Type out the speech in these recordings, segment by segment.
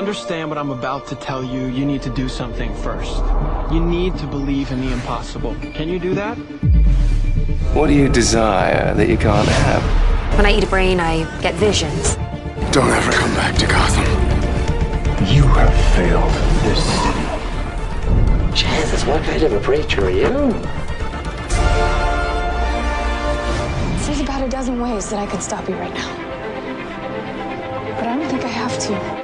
understand what I'm about to tell you, you need to do something first. You need to believe in the impossible. Can you do that? What do you desire that you can't have? When I eat a brain, I get visions. Don't ever come back to Gotham. You have failed this city. Jesus, what kind of a preacher are you? There's about a dozen ways that I could stop you right now. But I don't think I have to.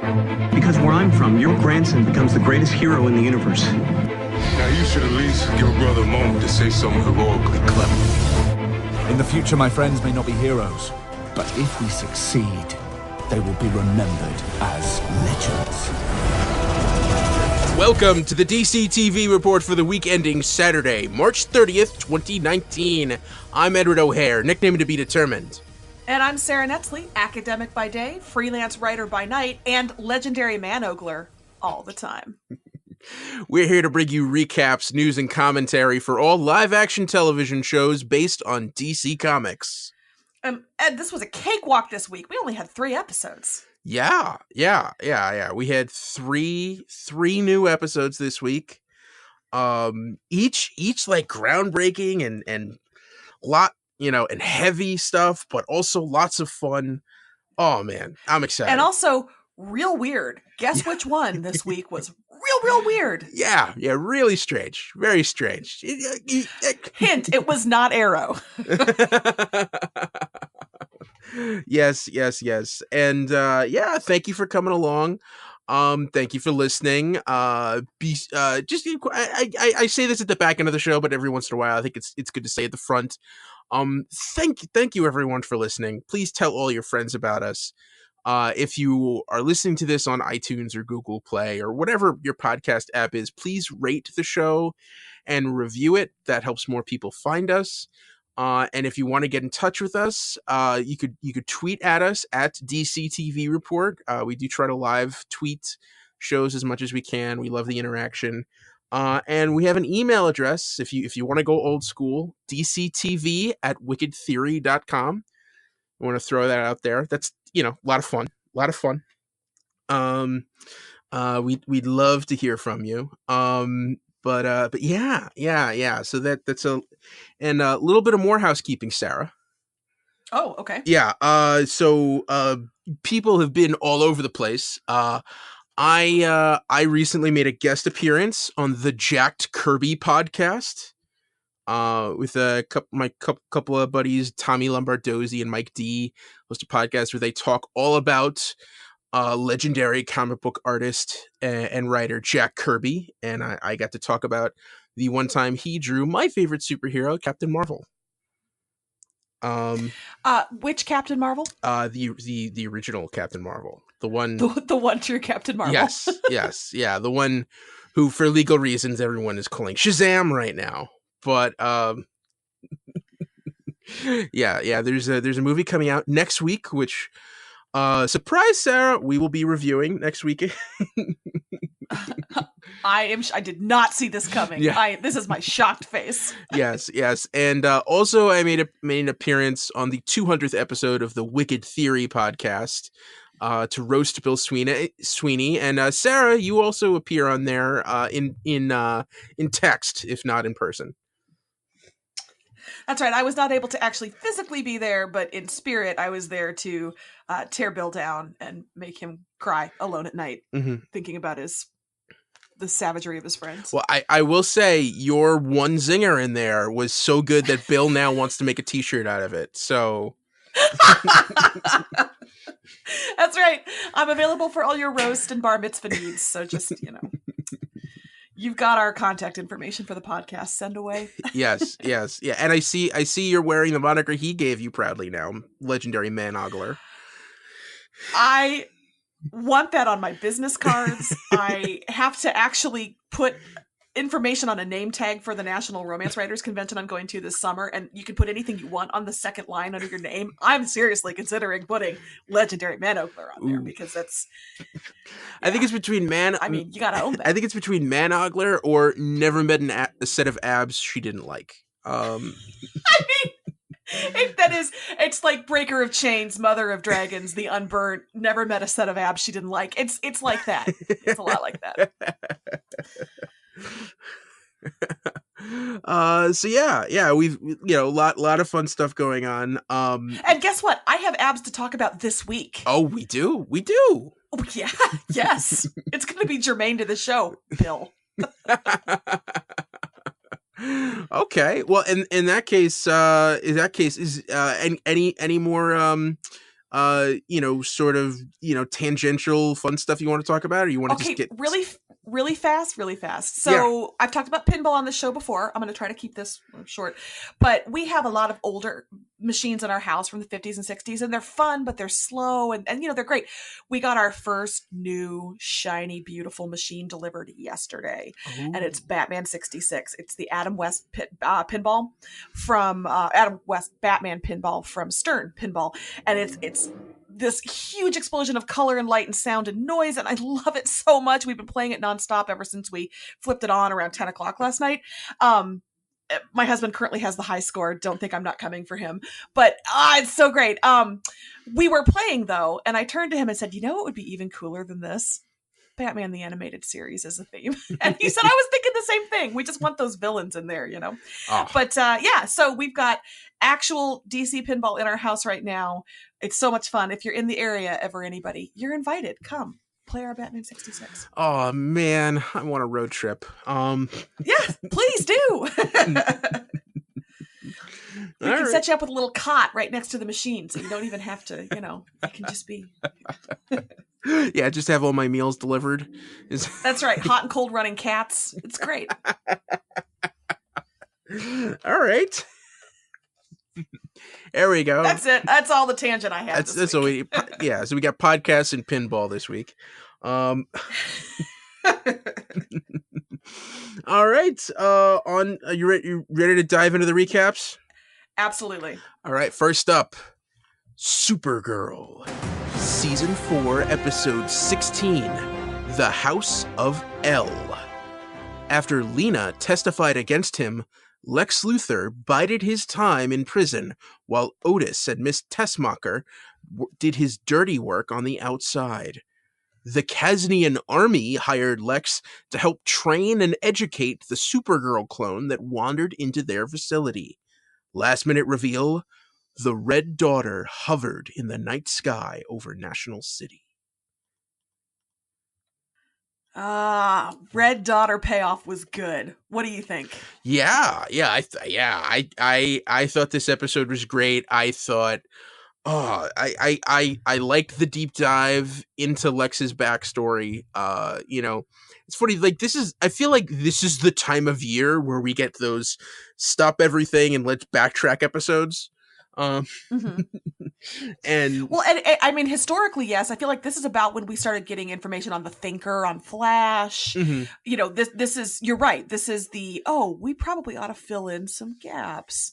Because where I'm from, your grandson becomes the greatest hero in the universe. Now you should at least give a brother a moment to say something heroically clever. In the future, my friends may not be heroes, but if we succeed, they will be remembered as legends. Welcome to the DC TV report for the week ending Saturday, March 30th, 2019. I'm Edward O'Hare, nickname to be determined. And I'm Sarah Netzley, academic by day, freelance writer by night, and legendary man-ogler all the time. We're here to bring you recaps, news, and commentary for all live-action television shows based on DC Comics. Ed, this was a cakewalk this week. We only had 3 episodes. Yeah. We had three new episodes this week. Each like groundbreaking and lot, and heavy stuff, but also lots of fun. Oh man, I'm excited. And also real weird. Guess which one this week was real weird. Yeah, really strange. Very strange. Hint, it was not Arrow. Yes. And thank you for coming along. Thank you for listening. I say this at the back end of the show, but every once in a while I think it's good to say at the front. Thank you everyone for listening. Please tell all your friends about us. If you are listening to this on iTunes or Google Play or whatever your podcast app is, please rate the show and review it. That helps more people find us. And if you want to get in touch with us, you could tweet at us at DCTV Report. We do try to live tweet shows as much as we can. We love the interaction. And we have an email address if you want to go old school, dctv@wickedtheory.com. I want to throw that out there. That's, a lot of fun. We'd love to hear from you. But yeah. So that's a little bit of more housekeeping, Sarah. Oh, okay. Yeah. So people have been all over the place. I recently made a guest appearance on the Jacked Kirby podcast. With my couple of buddies, Tommy Lombardozzi and Mike D, host a podcast where they talk all about legendary comic book artist and writer Jack Kirby, and I got to talk about the one time he drew my favorite superhero, Captain Marvel. Which Captain Marvel? The original Captain Marvel, the one true Captain Marvel. Yes, yeah, the one who, for legal reasons, everyone is calling Shazam right now. But yeah. There's a movie coming out next week, which surprise, Sarah, we will be reviewing next week. I did not see this coming. Yeah. This is my shocked face. Yes, and also I made an appearance on the 200th episode of the Wicked Theory podcast to roast Bill Sweeney, and Sarah, you also appear on there in text, if not in person. That's right. I was not able to actually physically be there, but in spirit, I was there to tear Bill down and make him cry alone at night, thinking about the savagery of his friends. Well, I will say your one zinger in there was so good that Bill now wants to make a T-shirt out of it. So that's right. I'm available for all your roast and bar mitzvah needs. So just, you've got our contact information for the podcast. Send away. Yes. Yeah. And I see you're wearing the moniker he gave you proudly now, legendary man-ogler. I want that on my business cards. I have to actually put information on a name tag for the National Romance Writers Convention I'm going to this summer, and you can put anything you want on the second line under your name. I'm seriously considering putting legendary man-ogler on there because that's... Yeah. I think it's between you gotta own that. I think it's between man-ogler or never met a set of abs she didn't like. It's like Breaker of Chains, Mother of Dragons, The Unburnt, never met a set of abs she didn't like. It's like that. It's a lot like that. So yeah, we've a lot of fun stuff going on. And guess what? I have abs to talk about this week. Oh, we do. Oh, yeah, yes. It's going to be germane to the show, Bill. Okay. Well, in that case, is any more sort of tangential fun stuff you want to talk about, or you want to just get really fast. So I've talked about pinball on the show before. I'm going to try to keep this short, but we have a lot of older machines in our house from the 50s and 60s, and they're fun, but they're slow and they're great. We got our first new shiny, beautiful machine delivered yesterday. Ooh. And it's Batman 66. It's the Adam West pinball from Adam West Batman pinball from Stern Pinball. And it's this huge explosion of color and light and sound and noise, and I love it so much. We've been playing it nonstop ever since we flipped it on around 10 o'clock last night. My husband currently has the high score. Don't think I'm not coming for him, but it's so great. We were playing though, and I turned to him and said, what would be even cooler than this? Batman the Animated Series as a theme. And he said, I was thinking the same thing. We just want those villains in there, Oh. But so we've got actual DC pinball in our house right now. It's so much fun. If you're in the area, anybody, you're invited. Come play our Batman 66. Oh man, I want a road trip. Yeah, please do. We can set you up with a little cot right next to the machine, so you don't even have to, you can just be. Yeah, just have all my meals delivered. That's right. Hot and cold running cats. It's great. All right. There we go. That's it. That's all the tangent I have. That's all we. Yeah. So we got podcasts and pinball this week. All right. Are you ready to dive into the recaps? Absolutely. All right. First up, Supergirl, Season 4, Episode 16, The House of L. After Lena testified against him, Lex Luthor bided his time in prison while Otis and Miss Tessmacher did his dirty work on the outside. The Kasnian army hired Lex to help train and educate the Supergirl clone that wandered into their facility. Last minute reveal, the Red Daughter hovered in the night sky over National City. Red Daughter payoff was good. What do you think? Yeah. I thought this episode was great. I thought, I liked the deep dive into Lex's backstory. It's funny. Like I feel like this is the time of year where we get those stop everything and let's backtrack episodes. Mm-hmm. And I mean, historically, yes, I feel like this is about when we started getting information on the Thinker, on Flash. Mm-hmm. This is, you're right. This is we probably ought to fill in some gaps.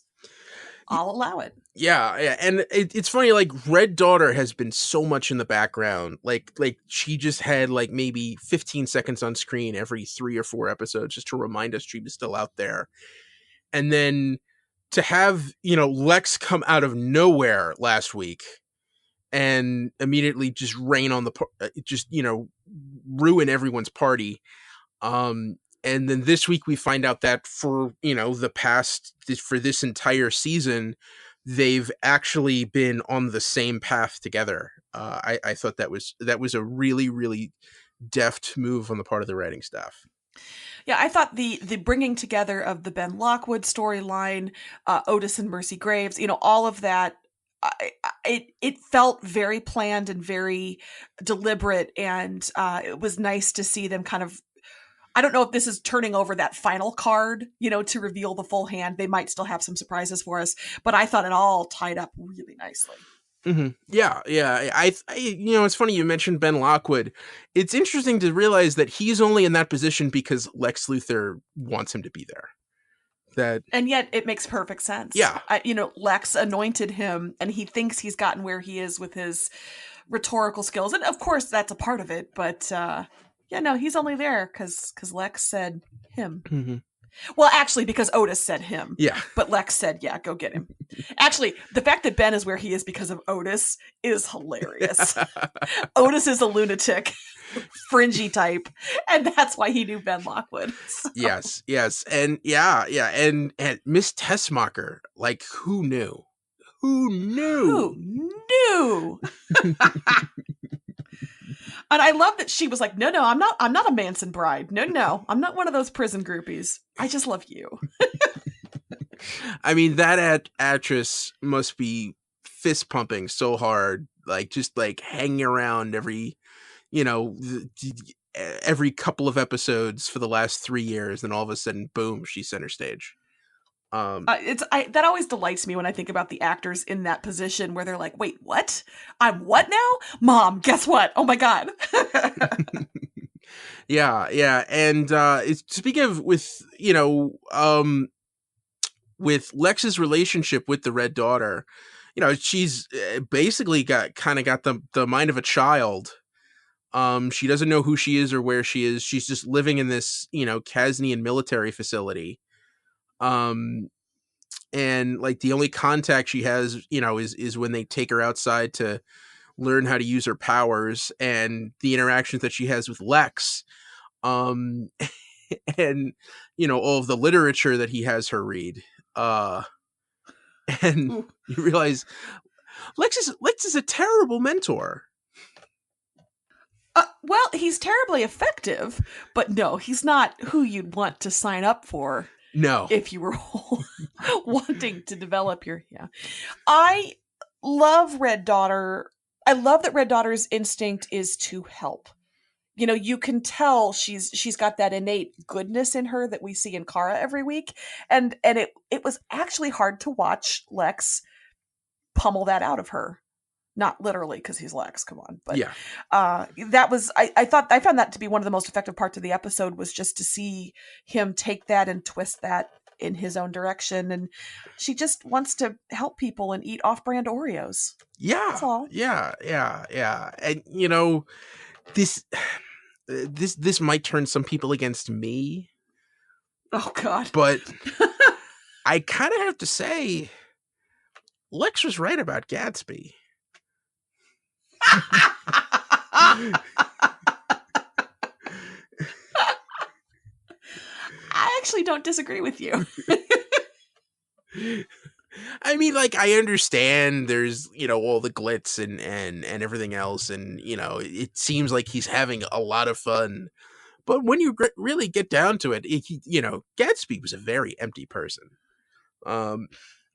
I'll allow it. Yeah. And it's funny, like Red Daughter has been so much in the background. Like she just had like maybe 15 seconds on screen every 3 or 4 episodes just to remind us she was still out there. And then to have, Lex come out of nowhere last week and immediately just rain on ruin everyone's party. And then this week we find out that for this entire season, they've actually been on the same path together. I thought that was a really, really deft move on the part of the writing staff. Yeah, I thought the bringing together of the Ben Lockwood storyline, Otis and Mercy Graves, all of that, it felt very planned and very deliberate, and it was nice to see them kind of. I don't know if this is turning over that final card, to reveal the full hand. They might still have some surprises for us, but I thought it all tied up really nicely. Mm-hmm. Yeah. I it's funny you mentioned Ben Lockwood. It's interesting to realize that he's only in that position because Lex Luthor wants him to be there. And yet it makes perfect sense. Yeah. Lex anointed him, and he thinks he's gotten where he is with his rhetorical skills, and of course that's a part of it. But he's only there because Lex said him. Mm-hmm. Well, actually, because Otis said him. Yeah. But Lex said, yeah, go get him. Actually, the fact that Ben is where he is because of Otis is hilarious. Otis is a lunatic, fringy type, and that's why he knew Ben Lockwood. So. Yes. And and Miss Tessmacher, like, who knew? Who knew? And I love that she was like, no, I'm not a Manson bride. No, I'm not one of those prison groupies. I just love you. I mean, that actress must be fist pumping so hard, like just like hanging around every couple of episodes for the last 3 years, and all of a sudden, boom, she's center stage. That always delights me when I think about the actors in that position where they're like, wait, what? I'm what now? Mom, guess what? Oh my God. Yeah. And speaking of with Lex's relationship with the Red Daughter, she's basically got the mind of a child. She doesn't know who she is or where she is. She's just living in this, Kasnian military facility. And like the only contact she has, is when they take her outside to learn how to use her powers, and the interactions that she has with Lex. And all of the literature that he has her read. And you realize Lex is a terrible mentor. Well, he's terribly effective, but no, he's not who you'd want to sign up for. No. If you were wanting to develop your, I love Red Daughter. I love that Red Daughter's instinct is to help. You can tell she's got that innate goodness in her that we see in Kara every week. And it was actually hard to watch Lex pummel that out of her. Not literally, because he's Lex, come on. But yeah. That was, I found that to be one of the most effective parts of the episode, was just to see him take that and twist that in his own direction. And she just wants to help people and eat off-brand Oreos. Yeah. That's all. Yeah. And this might turn some people against me. Oh God. But I kind of have to say, Lex was right about Gatsby. I actually don't disagree with you. I mean, like, I understand there's, all the glitz and everything else. And, it seems like he's having a lot of fun. But when you really get down to it, Gatsby was a very empty person.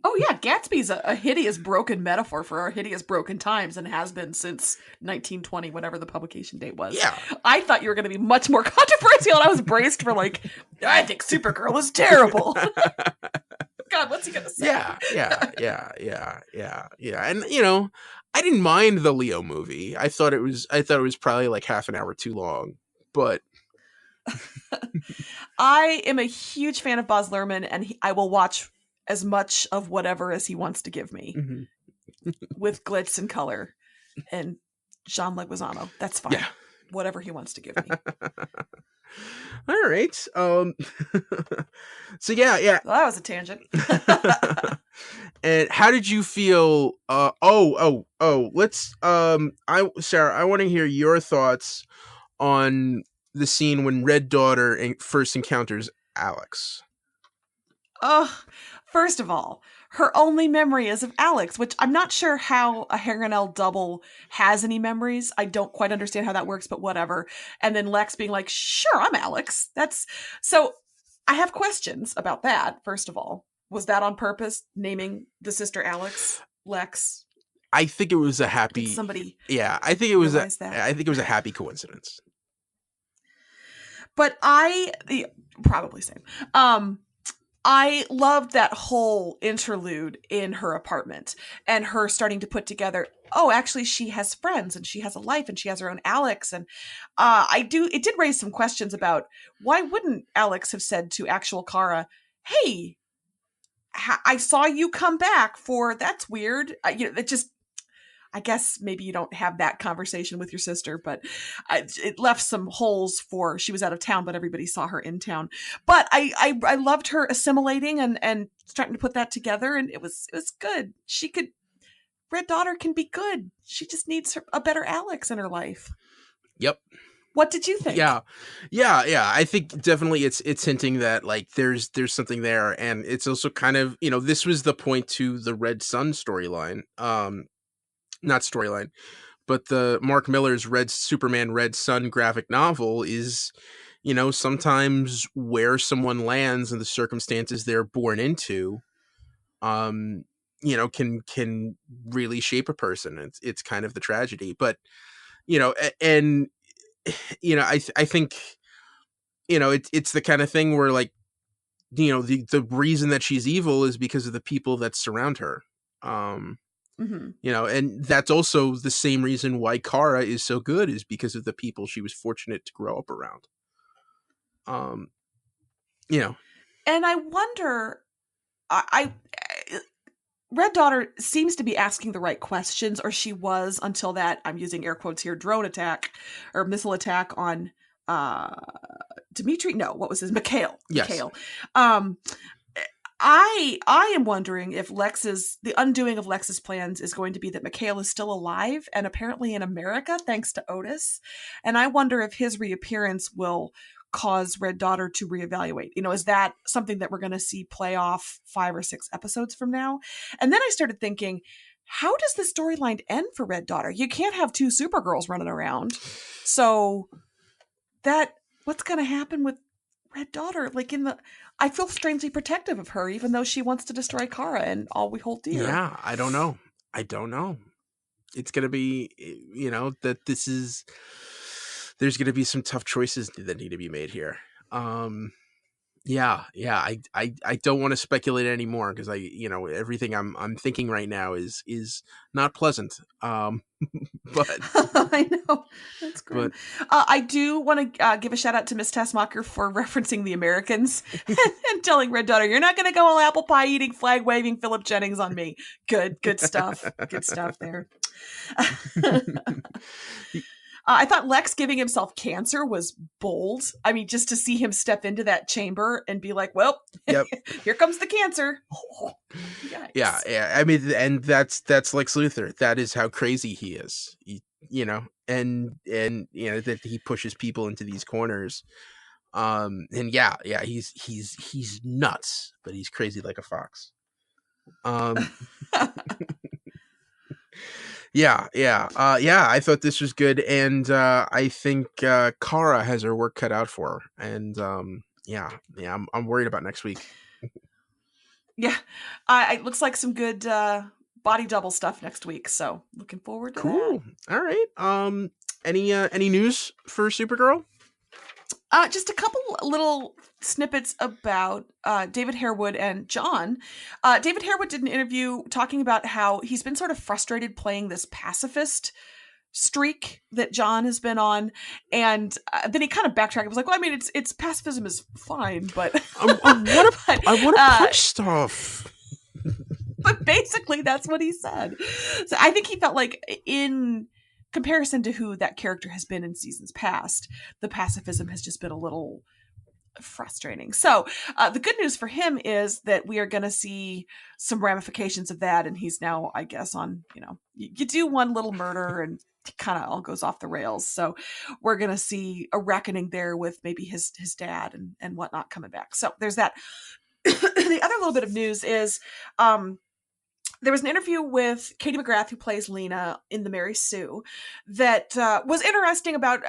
Oh yeah, Gatsby's a hideous broken metaphor for our hideous broken times, and has been since 1920, whatever the publication date was. Yeah. I thought you were going to be much more controversial, and I was braced for I think Supergirl is terrible. God, what's he going to say? Yeah. And I didn't mind the Leo movie. I thought it was probably like half an hour too long, but I am a huge fan of Baz Luhrmann, and I will watch as much of whatever as he wants to give me, with glitz and color and Jean Leguizamo. That's fine. Yeah. Whatever he wants to give me. All right. So yeah. Well, that was a tangent. And how did you feel? Let's. Sarah, I want to hear your thoughts on the scene when Red Daughter first encounters Alex. First of all, her only memory is of Alex, which I'm not sure how a Harry-Nell double has any memories. I don't quite understand how that works, but whatever. And then Lex being like, sure, I'm Alex. So I have questions about that, first of all. Was that on purpose, naming the sister Alex, Lex? I think it was a happy... Did somebody I think it was that? I think it was a happy coincidence. But probably same. I loved that whole interlude in her apartment, and her starting to put together, actually she has friends and she has a life and she has her own Alex. And it did raise some questions about why wouldn't Alex have said to actual Kara, hey, I saw you come back for, that's weird. I I guess maybe you don't have that conversation with your sister, but it left some holes for she was out of town, but everybody saw her in town. But I loved her assimilating and starting to put that together, and it was good. Red Daughter can be good. She just needs a better Alex in her life. Yep. What did you think? Yeah. I think definitely it's hinting that like there's something there, and it's also kind of, this was the point to the Red Sun storyline. Not storyline, but the Mark Miller's Superman Red Sun graphic novel is, sometimes where someone lands and the circumstances they're born into, can really shape a person. It's kind of the tragedy, but and I think it's the kind of thing where like the reason that she's evil is because of the people that surround her. And that's also the same reason why Kara is so good, is because of the people she was fortunate to grow up around. And I wonder, Red Daughter seems to be asking the right questions, or she was until that, I'm using air quotes here, drone attack or missile attack on Dimitri. No, what was his? Mikhail. Yes. Mikhail. I am wondering if the undoing of Lex's plans is going to be that Mikhail is still alive and apparently in America thanks to Otis. And I wonder if his reappearance will cause Red Daughter to reevaluate. Is that something that we're going to see play off 5 or 6 episodes from now? And then I started thinking, how does the storyline end for Red Daughter? You can't have 2 Supergirls running around. So what's going to happen with Red Daughter? Like I feel strangely protective of her, even though she wants to destroy Kara and all we hold dear. Yeah, I don't know. It's going to be, that there's going to be some tough choices that need to be made here. I don't want to speculate anymore because everything I'm thinking right now is not pleasant. But I know that's great. I do want to give a shout out to Miss Tassmacher for referencing the Americans and telling Red Daughter, "You're not going to go all apple pie eating, flag waving Philip Jennings on me." Good stuff. Good stuff there. I thought Lex giving himself cancer was bold. I mean, just to see him step into that chamber and be like, well, yep. Here comes the cancer. Oh, yeah. I mean, and that's Lex Luthor. That is how crazy he is, and that he pushes people into these corners. And he's nuts, but he's crazy like a fox. I thought this was good, and I think Kara has her work cut out for her, and I'm worried about next week. Yeah, it looks like some good body double stuff next week, so looking forward to cool. That. All right. Any news for Supergirl? Just a couple little snippets about David Harewood and John. David Harewood did an interview talking about how he's been sort of frustrated playing this pacifist streak that John has been on, and then he kind of backtracked. He was like, "Well, I mean, it's pacifism is fine, but I want to punch stuff." But basically, that's what he said. So I think he felt like in comparison to who that character has been in seasons past, the pacifism has just been a little frustrating. So the good news for him is that we are going to see some ramifications of that, and he's now, I guess, on, you do one little murder and it kind of all goes off the rails. So we're going to see a reckoning there with maybe his dad and whatnot coming back. So there's that. The other little bit of news is there was an interview with Katie McGrath, who plays Lena in The Mary Sue, that was interesting about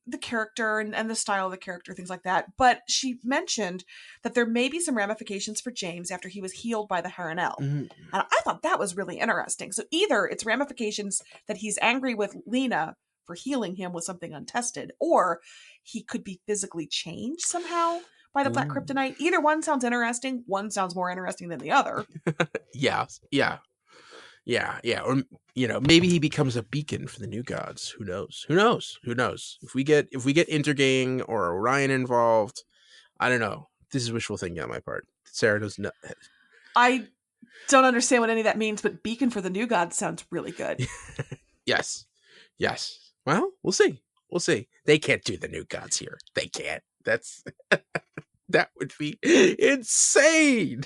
the character and the style of the character, things like that. But she mentioned that there may be some ramifications for James after he was healed by the Harrenel. Mm-hmm. And I thought that was really interesting. So either it's ramifications that he's angry with Lena for healing him with something untested, or he could be physically changed somehow by the black kryptonite. Either one sounds interesting. One sounds more interesting than the other. Yeah. Or maybe he becomes a beacon for the new gods. Who knows? If we get Intergang or Orion involved, I don't know. This is wishful thinking on my part. Sarah does not. I Don't understand what any of that means, but beacon for the new gods sounds really good. Yes. Well, we'll see. They can't do the new gods here. They can't. That's that would be insane.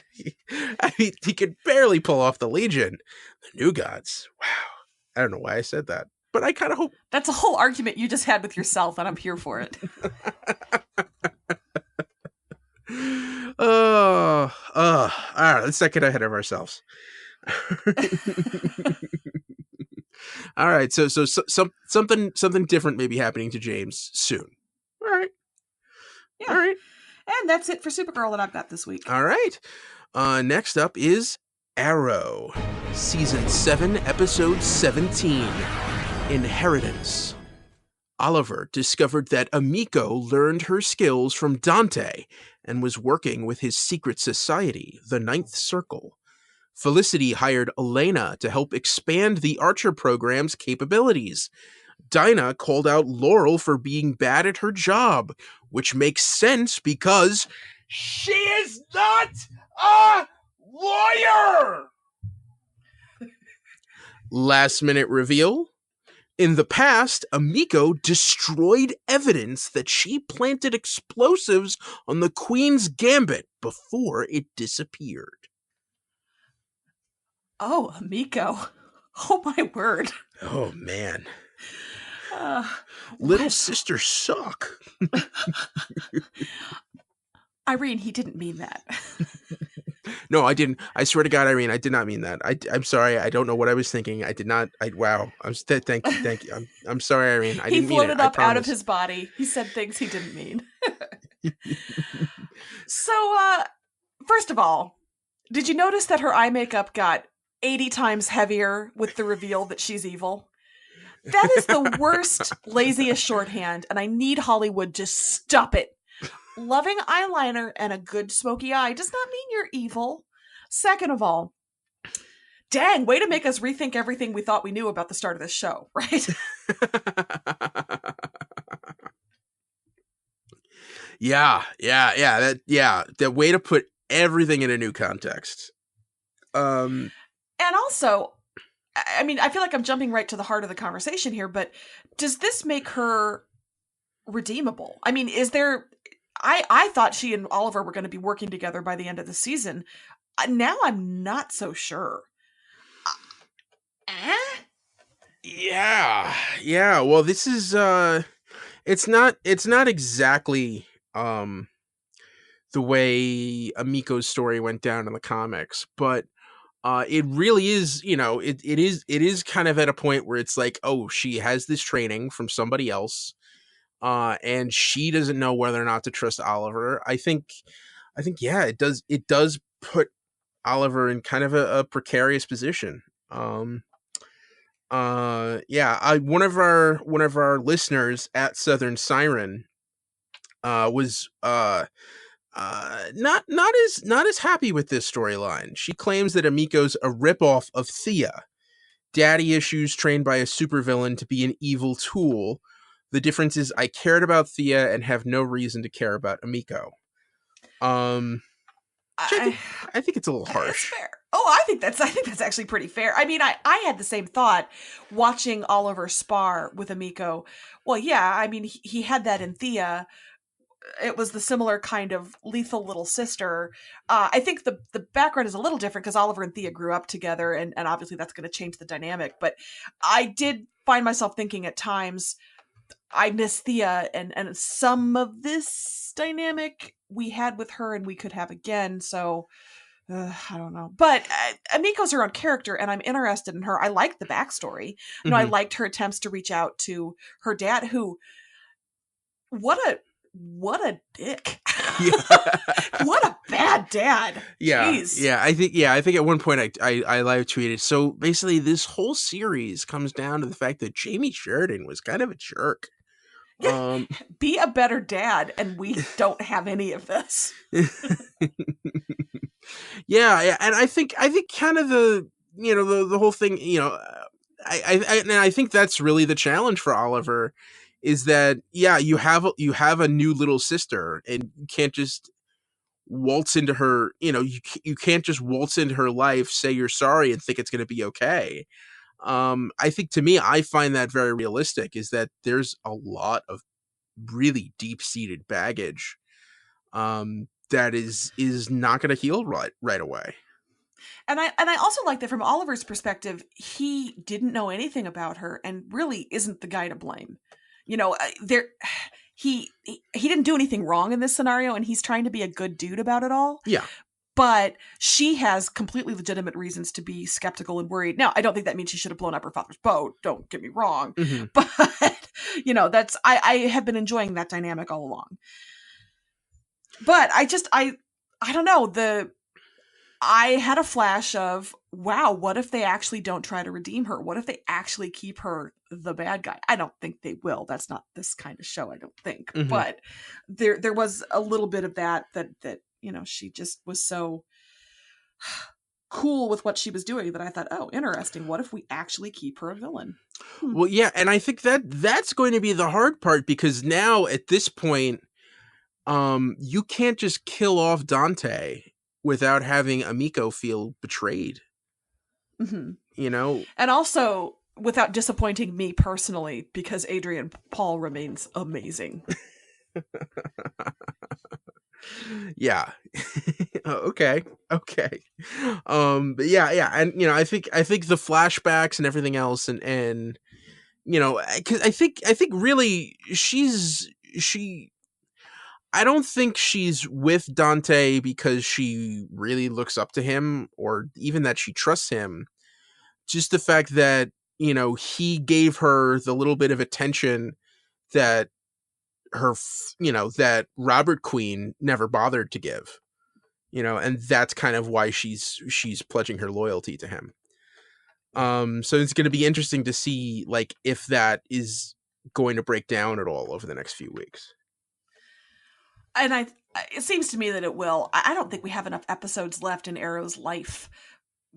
I mean, he could barely pull off the Legion. The new gods. Wow. I don't know why I said that, but I kind of hope that's a whole argument you just had with yourself, and I'm here for it. All right, let's not get ahead of ourselves. All right, so something different may be happening to James soon. All right. Yeah. All right. And that's it for Supergirl that I've got this week. All right. Next up is Arrow, Season 7, Episode 17, Inheritance. Oliver discovered that Emiko learned her skills from Dante and was working with his secret society, the Ninth Circle. Felicity hired Elena to help expand the Archer program's capabilities. Dinah called out Laurel for being bad at her job, which makes sense because she is not a lawyer! Last minute reveal. In the past, Emiko destroyed evidence that she planted explosives on the Queen's Gambit before it disappeared. Oh, Emiko. Oh, my word. Oh, man. Little sisters suck. Irene, he didn't mean that. No, I didn't. I swear to God, Irene, I did not mean that. I'm sorry. I don't know what I was thinking. I did not. Wow. Thank you. I'm sorry, Irene. I didn't mean it. He floated up out of his body. He said things he didn't mean. So, first of all, did you notice that her eye makeup got 80 times heavier with the reveal that she's evil? That is the worst, laziest shorthand, and I need Hollywood to stop it. Loving eyeliner and a good smoky eye does not mean you're evil. Second of all, dang, way to make us rethink everything we thought we knew about the start of this show, right? Yeah. That way to put everything in a new context. And also, I mean, I feel like I'm jumping right to the heart of the conversation here, but does this make her redeemable? I mean, is there... I thought she and Oliver were going to be working together by the end of the season. Now I'm not so sure. Yeah. Well, this is it's not exactly the way Emiko's story went down in the comics, but it really is, it is kind of at a point where it's like, oh, she has this training from somebody else. And she doesn't know whether or not to trust Oliver. I think, yeah, it does put Oliver in kind of a precarious position. One of our listeners at Southern Siren, was, not as happy with this storyline. She claims that Emiko's a ripoff of Thea, daddy issues trained by a supervillain to be an evil tool. The difference is I cared about Thea and have no reason to care about Emiko. I think it's a little harsh. Fair. Oh, I think that's actually pretty fair. I mean, I had the same thought watching Oliver spar with Emiko. Well, yeah, I mean, he had that in Thea. It was the similar kind of lethal little sister. I think the background is a little different because Oliver and Thea grew up together, and obviously that's going to change the dynamic. But I did find myself thinking at times, I miss Thea, and some of this dynamic we had with her and we could have again, so I don't know. But Emiko's her own character, and I'm interested in her. I liked the backstory. Mm-hmm. I liked her attempts to reach out to her dad, who, what a dick. What a bad dad. Yeah. Jeez. Yeah. I think at one point I live tweeted. So basically this whole series comes down to the fact that Jamie Sheridan was kind of a jerk. Be a better dad, and we don't have any of this. Yeah, and I think kind of the whole thing, I think that's really the challenge for Oliver, is that you have a new little sister, and you can't just waltz into her, you can't just waltz into her life, say you're sorry, and think it's going to be okay. I think, to me, I find that very realistic, is that there's a lot of really deep-seated baggage that is not going to heal right away. And I also like that from Oliver's perspective, he didn't know anything about her and really isn't the guy to blame. He didn't do anything wrong in this scenario, and he's trying to be a good dude about it all. Yeah. But she has completely legitimate reasons to be skeptical and worried. Now, I don't think that means she should have blown up her father's boat. Don't get me wrong. Mm-hmm. But, that's, I have been enjoying that dynamic all along. But I don't know, I had a flash of, wow, what if they actually don't try to redeem her? What if they actually keep her the bad guy? I don't think they will. That's not this kind of show, I don't think. Mm-hmm. But there was a little bit of that she just was so cool with what she was doing that I thought, oh, interesting. What if we actually keep her a villain? Well, yeah, and I think that's going to be the hard part, because now at this point, you can't just kill off Dante without having Amiko feel betrayed. Mm-hmm. And also without disappointing me personally, because Adrian Paul remains amazing. Yeah. Okay. But yeah, and I think the flashbacks and everything else, and because I think really I don't think she's with Dante because she really looks up to him, or even that she trusts him. Just the fact that, he gave her the little bit of attention that that Robert Queen never bothered to give, and that's kind of why she's pledging her loyalty to him. So it's going to be interesting to see, like, if that is going to break down at all over the next few weeks. And it seems to me that it will. I don't think we have enough episodes left in Arrow's life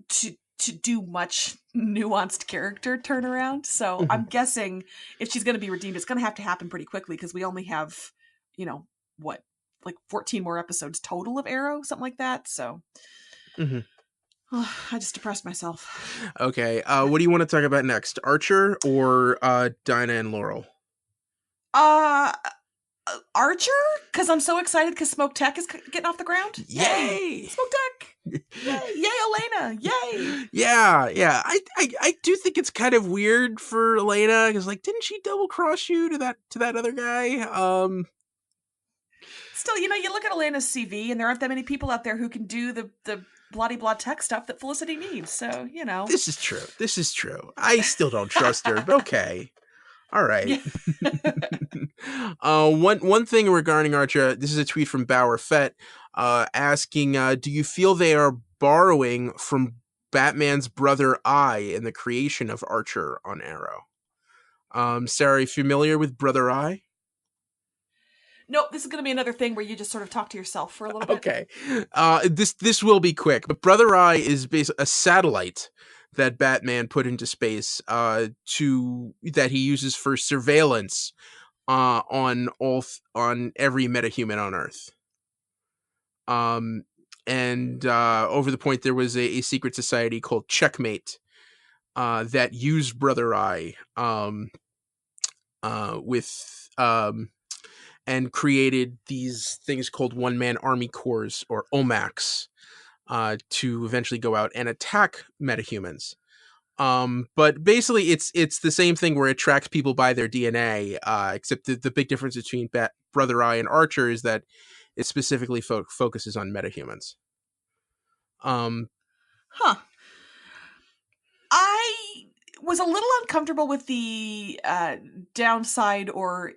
to do much nuanced character turnaround. So Mm-hmm. I'm guessing if she's going to be redeemed, it's going to have to happen pretty quickly, because we only have, 14 more episodes total of Arrow, something like that. So Mm-hmm. I just depressed myself. Okay. What do you want to talk about next? Archer or Dinah and Laurel? Archer, because I'm so excited because Smoke Tech is getting off the ground. Yay! Smoke Tech! Yay, Elena! Yay! Yeah. I do think it's kind of weird for Elena, because, like, didn't she double cross you to that other guy? Still, you look at Elena's CV, and there aren't that many people out there who can do the bloody blah tech stuff that Felicity needs. So This is true. I still don't trust her, but okay. All right. One thing regarding Archer, this is a tweet from Bauer Fett, asking, do you feel they are borrowing from Batman's brother Eye in the creation of Archer on Arrow? Sarah, are you familiar with Brother Eye? Nope, this is going to be another thing where you just sort of talk to yourself for a little bit. Okay. This will be quick, but Brother Eye is basically a satellite that Batman put into space that he uses for surveillance on every metahuman on Earth. And over the point, there was a secret society called Checkmate that used Brother Eye and created these things called one-man army corps, or OMACs, to eventually go out and attack metahumans. But basically, it's the same thing where it tracks people by their DNA, except the big difference between Brother Eye and Archer is that it specifically focuses on metahumans. Huh. I was a little uncomfortable with the downside or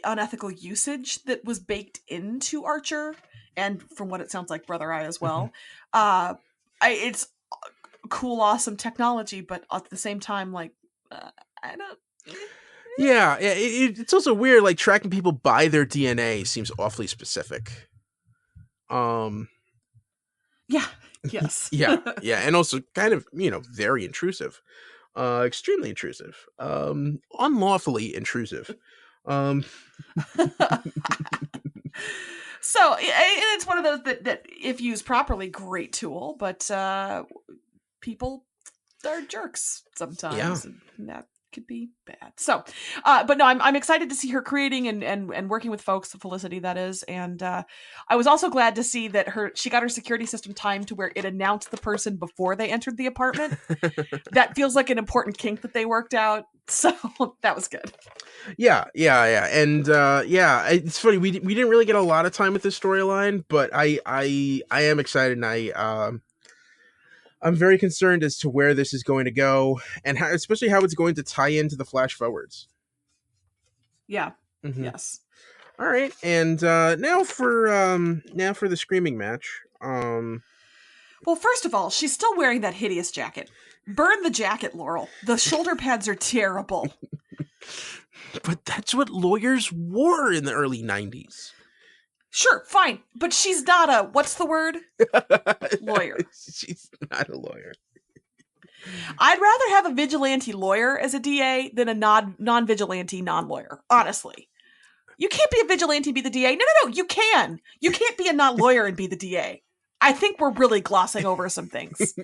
unethical usage that was baked into Archer, and from what it sounds like, Brother Eye as well. It's cool, awesome technology, but at the same time, like, I don't. Yeah, it's also weird. Like, tracking people by their DNA seems awfully specific. Yeah. Yes. yeah, and also kind of very intrusive, extremely intrusive, unlawfully intrusive. So it's one of those that if used properly, great tool, but people are jerks sometimes, and that could be bad. So, but no, I'm excited to see her creating and working with folks, Felicity that is, and I was also glad to see that she got her security system timed to where it announced the person before they entered the apartment. That feels like an important kink that they worked out, so that was good. Yeah, and it's funny we didn't really get a lot of time with this storyline, but I am excited, and I'm very concerned as to where this is going to go, and especially how it's going to tie into the flash forwards. Yeah. Mm-hmm. Yes. All right, and now for the screaming match. Well, first of all, she's still wearing that hideous jacket. Burn the jacket, Laurel. The shoulder pads are terrible. But that's what lawyers wore in the early 90s. Sure, fine. But she's not a, what's the word? Lawyer. She's not a lawyer. I'd rather have a vigilante lawyer as a DA than a non-vigilante non-lawyer, honestly. You can't be a vigilante and be the DA. No, you can. You can't be a non-lawyer and be the DA. I think we're really glossing over some things.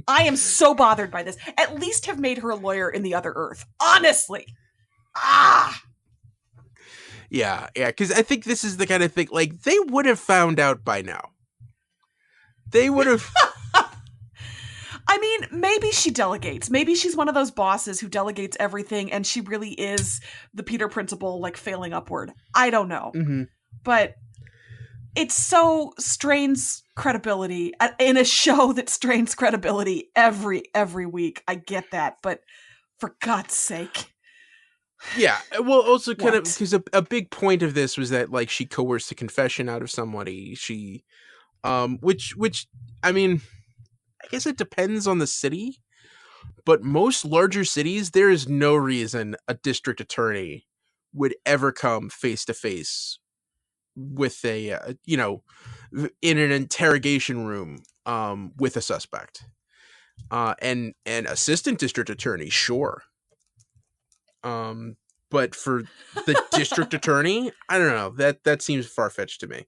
I am so bothered by this. At least have made her a lawyer in the other Earth. Honestly. Yeah, because I think this is the kind of thing, like, they would have found out by now. They would have... I mean, maybe she delegates. Maybe she's one of those bosses who delegates everything, and she really is the Peter principle, like, failing upward. I don't know. Mm-hmm. But it so strains credibility in a show that strains credibility every week. I get that, but for God's sake. Yeah, well, also kind of because a big point of this was that, like, she coerced a confession out of somebody. She, which I mean, I guess it depends on the city, but most larger cities, there is no reason a district attorney would ever come face to face with a, in an interrogation room, with a suspect, and assistant district attorney, sure. But for the district attorney, I don't know. That seems far-fetched to me.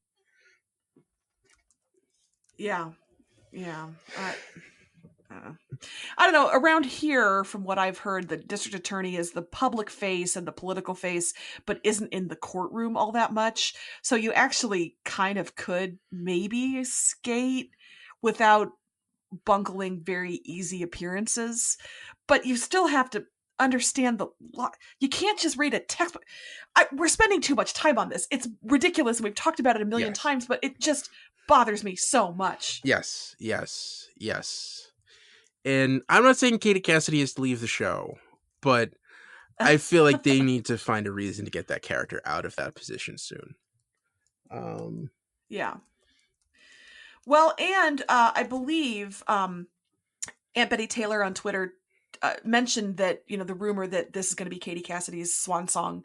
Yeah. I don't know. Around here, from what I've heard, the district attorney is the public face and the political face, but isn't in the courtroom all that much. So you actually kind of could maybe skate without bungling very easy appearances, but you still have to understand the law. You can't just read a textbook. We're spending too much time on this. It's ridiculous. We've talked about it a million times, but it just bothers me so much. Yes. And I'm not saying Katie Cassidy has to leave the show, but I feel like they need to find a reason to get that character out of that position soon. Yeah. Well, and I believe Aunt Betty Taylor on Twitter mentioned that, the rumor that this is going to be Katie Cassidy's swan song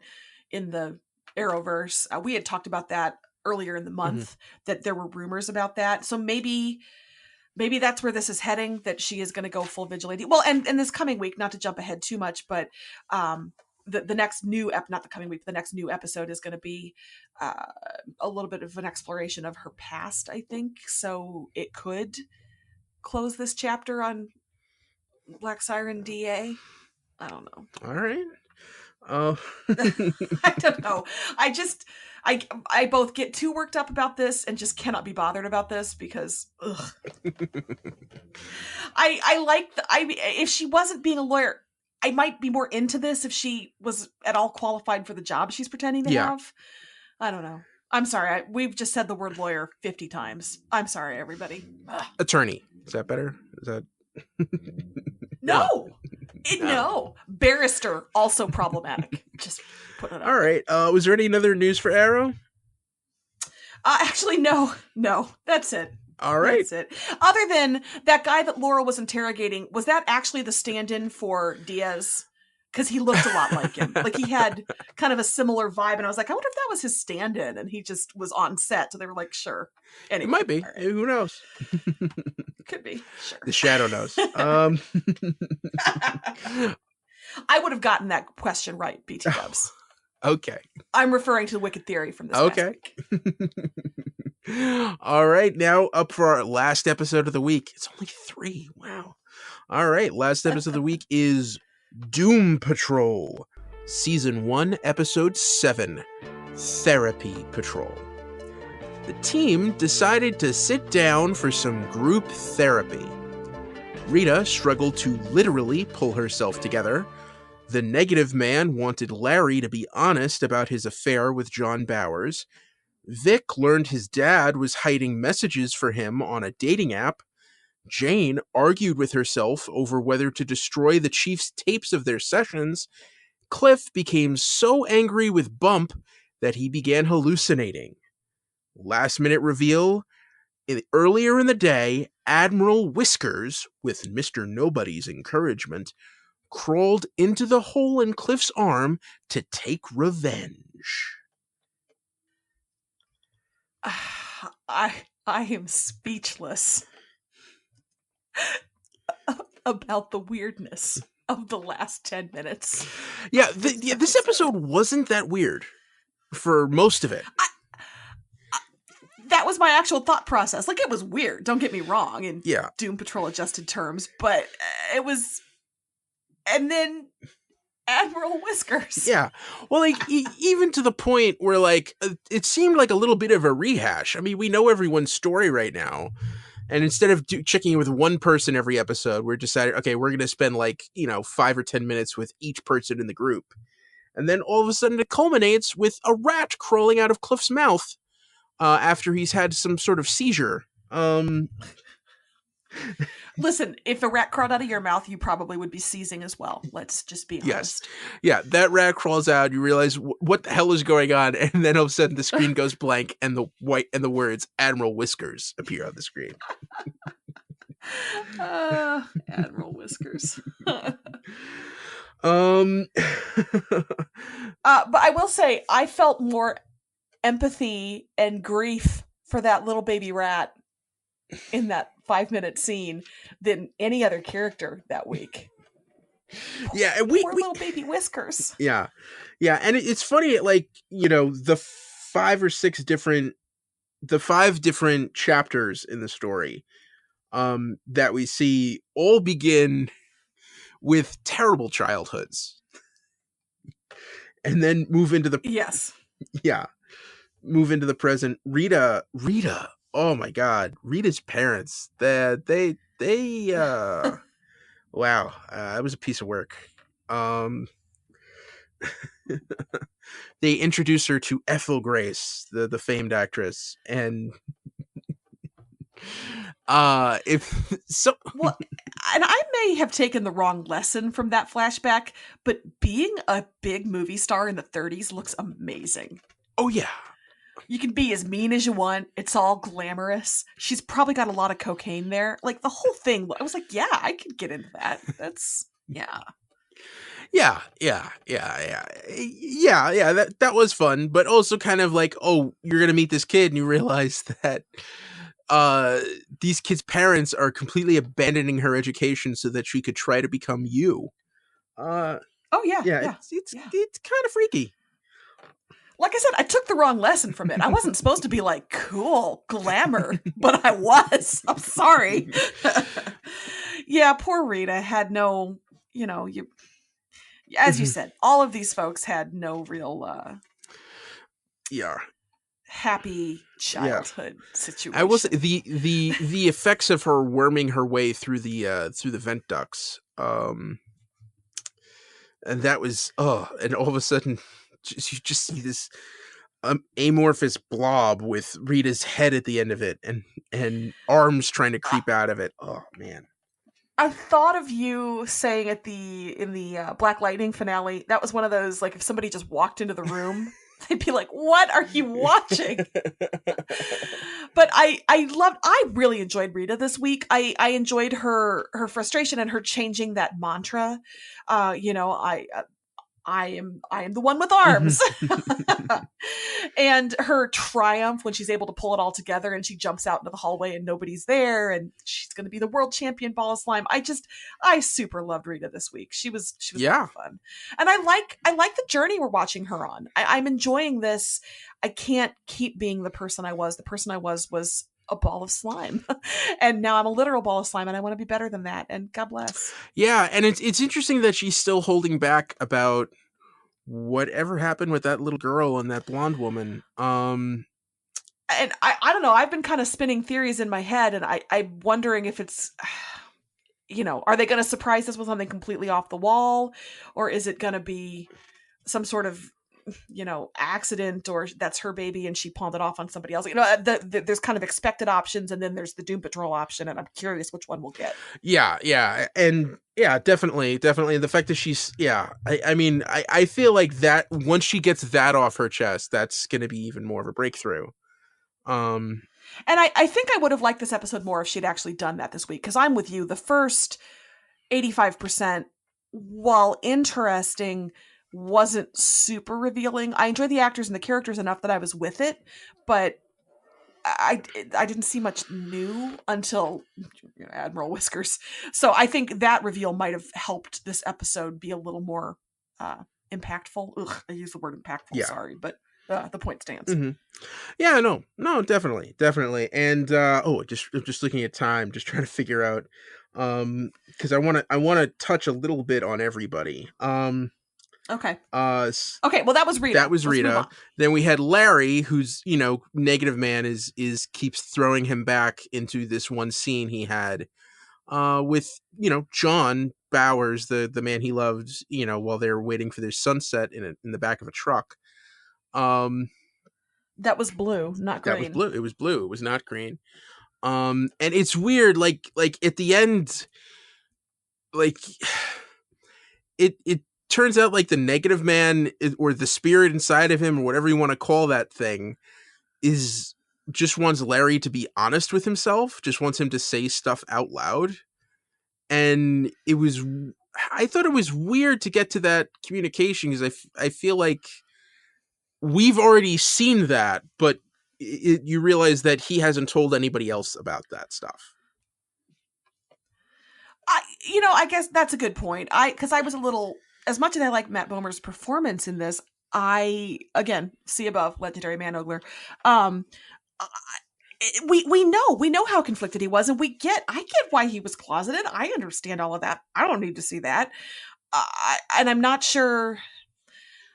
in the Arrowverse. We had talked about that earlier in the month, that there were rumors about that. So maybe that's where this is heading, that she is going to go full vigilante. Well, and this coming week, not to jump ahead too much, but the next new not the coming week, the next new episode is going to be a little bit of an exploration of her past, I think. So it could close this chapter on Black Siren DA. I don't know. All right. I don't know. I both get too worked up about this and just cannot be bothered about this because ugh. If she wasn't being a lawyer, I might be more into this if she was at all qualified for the job she's pretending to have. I don't know. I'm sorry. We've just said the word lawyer 50 times. I'm sorry, everybody. Ugh. Attorney. Is that better? Is that... No. No. Barrister, also problematic. Just put it up. All right. Was there any other news for Arrow? Actually, no. That's it. All right. That's it. Other than that guy that Laura was interrogating, was that actually the stand-in for Diaz? Because he looked a lot like him. Like, he had kind of a similar vibe, and I was like, I wonder if that was his stand-in, and he just was on set, so they were like, sure. Anyway, it might be. Right. Who knows? Could be. Sure. The shadow knows. I would have gotten that question right, BT Dubs. Okay. I'm referring to the Wicked Theory from this past week. All right, now up for our last episode of the week. It's only 3. Wow. All right, last episode of the week is Doom Patrol, Season 1, Episode 7, Therapy Patrol. The team decided to sit down for some group therapy. Rita struggled to literally pull herself together. The negative man wanted Larry to be honest about his affair with John Bowers. Vic learned his dad was hiding messages for him on a dating app. Jane argued with herself over whether to destroy the Chief's tapes of their sessions. Cliff became so angry with Bump that he began hallucinating. Last minute reveal, earlier in the day, Admiral Whiskers, with Mr. Nobody's encouragement, crawled into the hole in Cliff's arm to take revenge. I am speechless about the weirdness of the last 10 minutes. Yeah, this episode wasn't that weird for most of it. That was my actual thought process. Like, it was weird, don't get me wrong, in Yeah. Doom Patrol adjusted terms, but it was... And then Admiral Whiskers. Yeah. Well, like, even to the point where, like, it seemed like a little bit of a rehash. I mean, we know everyone's story right now. And instead of checking in with one person every episode, we're decided, okay, we're going to spend, like, 5 or 10 minutes with each person in the group. And then all of a sudden it culminates with a rat crawling out of Cliff's mouth after he's had some sort of seizure. Listen, if a rat crawled out of your mouth, you probably would be seizing as well. Let's just be honest. Yeah, that rat crawls out. You realize what the hell is going on, and then all of a sudden the screen goes blank, and the words "Admiral Whiskers" appear on the screen. Admiral Whiskers. But I will say, I felt more empathy and grief for that little baby rat in that 5-minute scene than any other character that week. Yeah, and we little baby Whiskers. Yeah, and it's funny, like, the 5 different chapters in the story that we see all begin with terrible childhoods, and then move into the move into the present. Rita. Oh my God, Rita's parents. They wow, it was a piece of work. They introduce her to Ethel Grace, the famed actress, and if so, well, and I may have taken the wrong lesson from that flashback, but being a big movie star in the 30s looks amazing. Oh yeah. You can be as mean as you want. It's all glamorous. She's probably got a lot of cocaine there. Like, the whole thing, I was like, yeah, I could get into that. That's, yeah. Yeah. That was fun, but also kind of like, oh, you're going to meet this kid and you realize that these kids' parents are completely abandoning her education so that she could try to become you. It's kind of freaky. Like I said, I took the wrong lesson from it. I wasn't supposed to be like, cool, glamour, but I was. I'm sorry. Yeah, poor Rita had no, as you said, all of these folks had no real happy childhood situation. I will say the effects of her worming her way through the vent ducts, and that was and all of a sudden you just see this amorphous blob with Rita's head at the end of it and arms trying to creep out of it. Oh man. I thought of you saying in the Black Lightning finale, that was one of those, like, if somebody just walked into the room, they'd be like, what are you watching? But I really enjoyed Rita this week. I enjoyed her frustration and her changing that mantra. I am the one with arms. And her triumph when she's able to pull it all together and she jumps out into the hallway and nobody's there and she's going to be the world champion ball of slime. I super loved Rita this week. She was really fun. And I like the journey we're watching her on. I'm enjoying this. I can't keep being the person I was. The person I was a ball of slime. And now I'm a literal ball of slime and I want to be better than that. And God bless. Yeah. And it's interesting that she's still holding back about whatever happened with that little girl and that blonde woman. And I don't know. I've been kind of spinning theories in my head and I'm wondering if it's, are they going to surprise us with something completely off the wall? Or is it going to be some sort of, accident, or that's her baby and she pawned it off on somebody else? There's kind of expected options and then there's the Doom Patrol option, and I'm curious which one we'll get. Yeah. And yeah, definitely. The fact that she's, I feel like that once she gets that off her chest, that's going to be even more of a breakthrough. And I think I would have liked this episode more if she'd actually done that this week, because I'm with you. The first 85%, while interesting, wasn't super revealing. I enjoyed the actors and the characters enough that I was with it, but I didn't see much new until Admiral Whiskers. So I think that reveal might have helped this episode be a little more impactful. Ugh, I use the word impactful, sorry, but the point stands. Mm-hmm. Yeah, no, definitely. And I'm just looking at time, just trying to figure out, because I want to touch a little bit on everybody. Okay. Okay. Well, that was Rita. Let's Rita. Then we had Larry, who's Negative Man is keeps throwing him back into this one scene he had, with John Bowers, the man he loved, while they're waiting for their sunset in the back of a truck. That was blue, not green. That was blue. It was blue. It was not green. And it's weird, like at the end, like it turns out like the Negative Man or the spirit inside of him, or whatever you want to call that thing, is just wants Larry to be honest with himself, just wants him to say stuff out loud. And I thought it was weird to get to that communication, because I feel like we've already seen that, but you realize that he hasn't told anybody else about that stuff. I guess that's a good point. Because I was a little, as much as I like Matt Bomer's performance in this, I, again, see above, legendary man ogler. We know how conflicted he was, and I get why he was closeted. I understand all of that. I don't need to see that. And I'm not sure,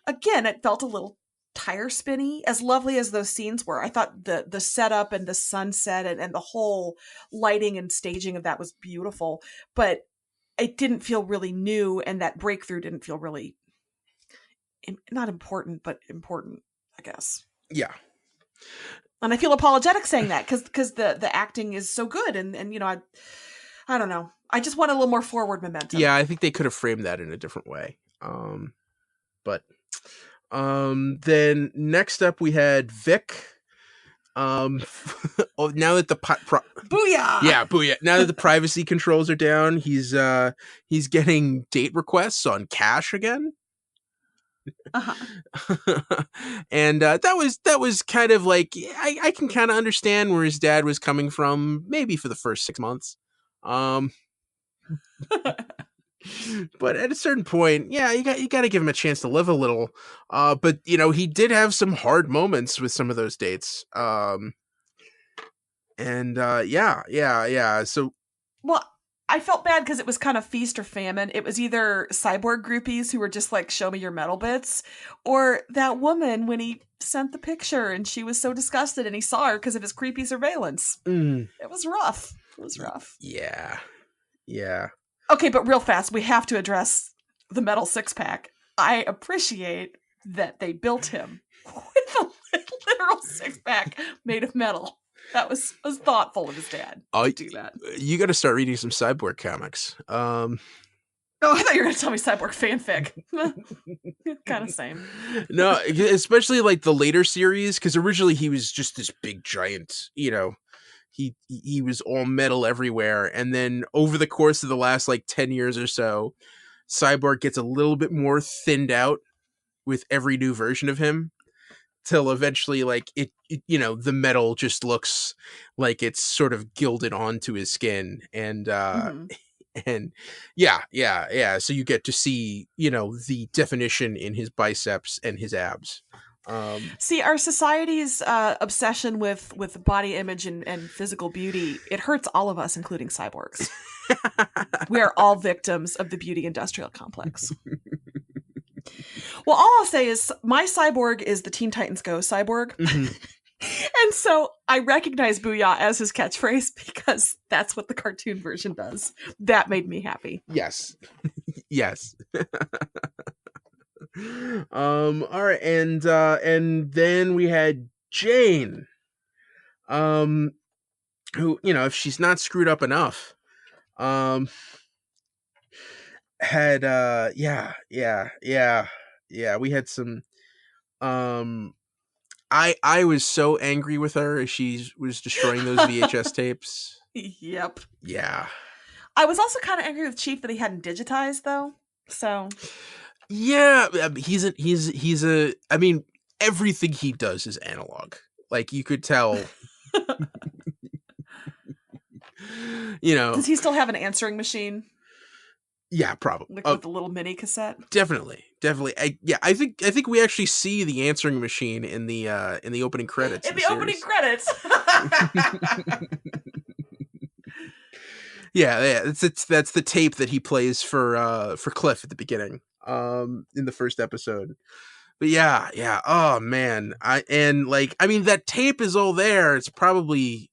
again, it felt a little tire spinny, as lovely as those scenes were. I thought the setup and the sunset and the whole lighting and staging of that was beautiful, but it didn't feel really new, and that breakthrough didn't feel really not important, but important, I guess. Yeah. And I feel apologetic saying that because the acting is so good, and I don't know. I just want a little more forward momentum. Yeah, I think they could have framed that in a different way. But then next up we had Vic. Now that the booyah! Yeah, booyah! Now that the privacy controls are down, he's getting date requests on Cash again. Uh-huh. And that was kind of like, I can kind of understand where his dad was coming from, maybe for the first 6 months. But at a certain point, yeah, you got to give him a chance to live a little. But he did have some hard moments with some of those dates. Yeah. So, well, I felt bad because it was kind of feast or famine. It was either cyborg groupies who were just like, show me your metal bits, or that woman when he sent the picture and she was so disgusted and he saw her because of his creepy surveillance. It was rough. Yeah. Okay, but real fast, we have to address the metal six-pack. I appreciate that they built him with a literal six-pack made of metal. That was thoughtful of his dad to do that. You got to start reading some Cyborg comics. Oh, I thought you were going to tell me Cyborg fanfic. Kind of same. No, especially like the later series, because originally he was just this big giant, he was all metal everywhere. And then over the course of the last like 10 years or so, Cyborg gets a little bit more thinned out. every new version of him, till eventually like it the metal just looks like it's sort of gilded onto his skin, and and yeah, so you get to see the definition in his biceps and his abs. See, our society's obsession with body image and physical beauty, it hurts all of us, including cyborgs. We are all victims of the beauty industrial complex. Well, all I'll say is my cyborg is the Teen Titans Go cyborg. And so I recognize Booyah as his catchphrase because that's what the cartoon version does. That made me happy. Yes. Yes. All right, and then we had Jane, who, if she's not screwed up enough, had we had some I was so angry with her as she was destroying those VHS tapes. Yep. Yeah. I was also kind of angry with Chief that he hadn't digitized though. So yeah, he's a I mean, everything he does is analog. Like, you could tell. Does he still have an answering machine? Yeah, probably. Like with the little mini cassette? Definitely. I think we actually see the answering machine in the opening credits. In the opening credits. Yeah, that's the tape that he plays for Cliff at the beginning, in the first episode. But yeah, oh man, that tape is all there. It's probably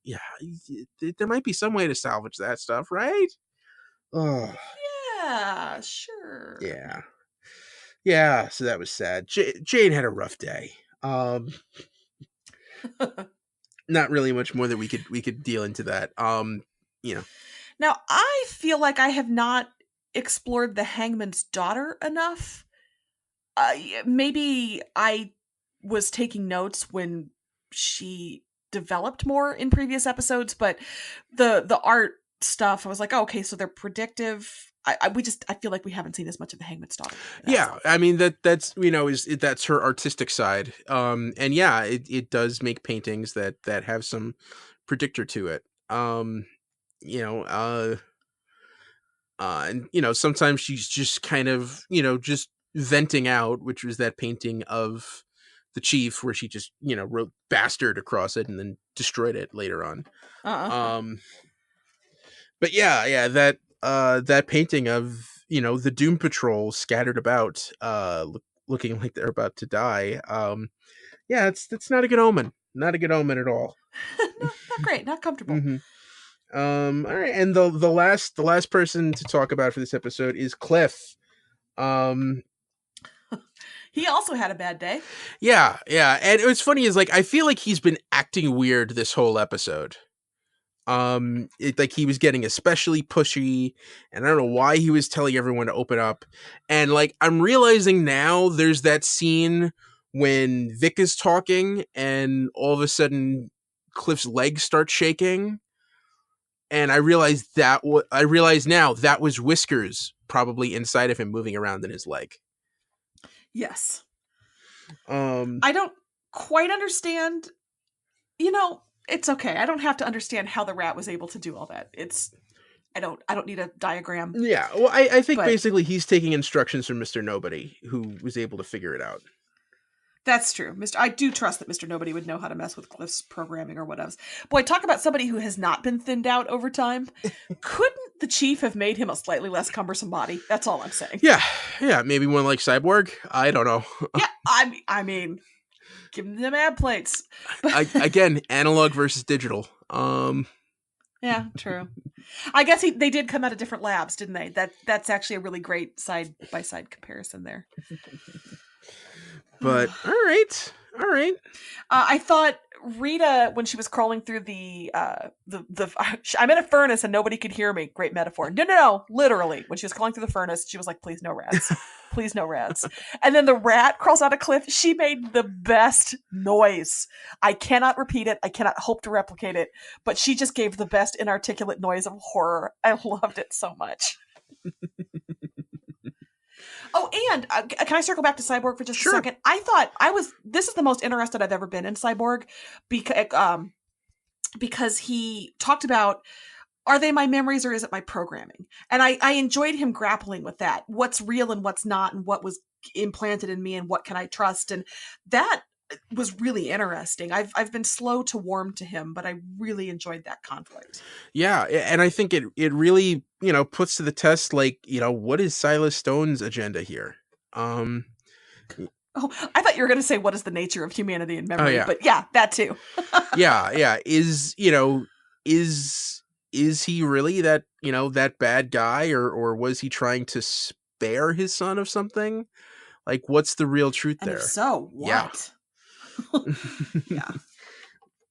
there might be some way to salvage that stuff, right? Oh. Yeah, sure. Yeah. So that was sad. Jane had a rough day. Not really much more that we could deal into that. Now I feel like I have not explored the Hangman's daughter enough. Maybe I was taking notes when she developed more in previous episodes, but the art stuff, I was like, oh, okay, so they're predictive. I feel like we haven't seen as much of the Hangman's daughter. Yeah, I mean that's that's her artistic side. And yeah, it does make paintings that have some predictor to it. And sometimes she's just kind of just venting out, which was that painting of the Chief where she just wrote bastard across it and then destroyed it later on. But yeah, that painting of the Doom Patrol scattered about, looking like they're about to die. Yeah, it's not a good omen. Not a good omen at all. Not great. Not comfortable. Mm-hmm. All right, and the last person to talk about for this episode is Cliff. He also had a bad day. Yeah, and what's funny is I feel like he's been acting weird this whole episode. He was getting especially pushy, and I don't know why he was telling everyone to open up. And I'm realizing now there's that scene when Vic is talking, and all of a sudden Cliff's legs start shaking. And I realize now that was Whiskers probably inside of him moving around in his leg. Yes. I don't quite understand. It's okay. I don't have to understand how the rat was able to do all that. I don't need a diagram. Yeah. Well, I think basically he's taking instructions from Mr. Nobody, who was able to figure it out. That's true. I do trust that Mr. Nobody would know how to mess with Cliff's programming or whatever. Boy, talk about somebody who has not been thinned out over time. Couldn't the Chief have made him a slightly less cumbersome body? That's all I'm saying. Yeah. Maybe one like Cyborg. I don't know. Yeah, I mean, give him them ab plates. Again, analog versus digital. Yeah, true. I guess they did come out of different labs, didn't they? That's actually a really great side by side comparison there. But all right. I thought Rita, when she was crawling through the I'm in a furnace and nobody could hear me. Great metaphor. No, literally. When she was crawling through the furnace, she was like, "Please no rats, please no rats." And then the rat crawls out a cliff. She made the best noise. I cannot repeat it. I cannot hope to replicate it. But she just gave the best inarticulate noise of horror. I loved it so much. Oh, and can I circle back to Cyborg for just Sure. a second? I thought this is the most interested I've ever been in Cyborg because he talked about, are they my memories or is it my programming? And I enjoyed him grappling with that. What's real and what's not, and what was implanted in me and what can I trust? And that was really interesting. I've been slow to warm to him, but I really enjoyed that conflict. Yeah, and I think it really, puts to the test, like, what is Silas Stone's agenda here? Oh, I thought you were going to say, what is the nature of humanity and memory? yeah. But yeah, that too. yeah. Is he really that, that bad guy, or was he trying to spare his son of something? Like, what's the real truth And there? if so, Yeah. what?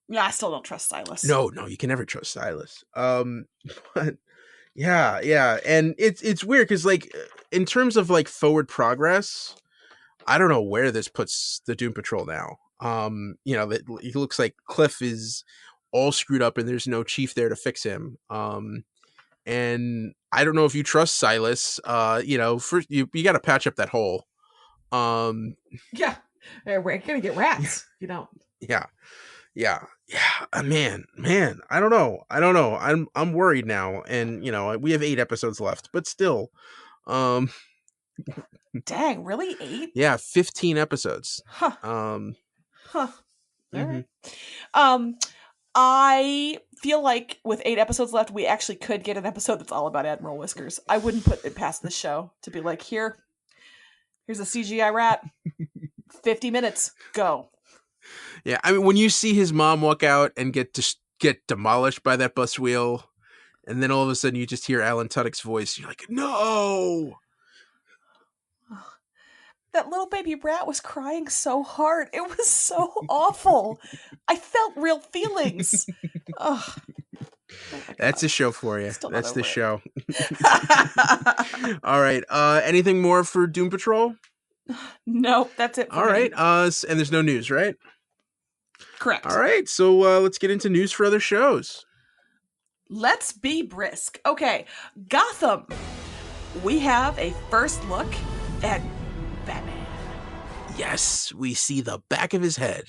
Yeah, I still don't trust Silas. No, you can never trust Silas. But yeah, and it's weird because, like, in terms of like forward progress, I don't know where this puts the Doom Patrol now. It looks like Cliff is all screwed up and there's no chief there to fix him. And I don't know if you trust Silas. First you got to patch up that hole. Yeah, we're gonna get rats. You don't. Yeah. Man, I don't know. I'm worried now, and we have 8 episodes left, but still, Dang, really 8? yeah, 15 episodes. Huh. All right. I feel like with 8 episodes left, we actually could get an episode that's all about Admiral Whiskers. I wouldn't put it past this show to be like, here's a CGI rat, 50 minutes, go. Yeah, I mean, when you see his mom walk out and get demolished by that bus wheel, and then all of a sudden you just hear Alan Tudyk's voice, you're like, no! That little baby rat was crying so hard. It was so awful. I felt real feelings. Oh, that's a show for you. That's the show. All right. Anything more for Doom Patrol? Nope, that's it for All right. me. And there's no news, right? Correct. All right. So let's get into news for other shows. Let's be brisk. Okay, Gotham. We have a first look at Batman. Yes, we see the back of his head.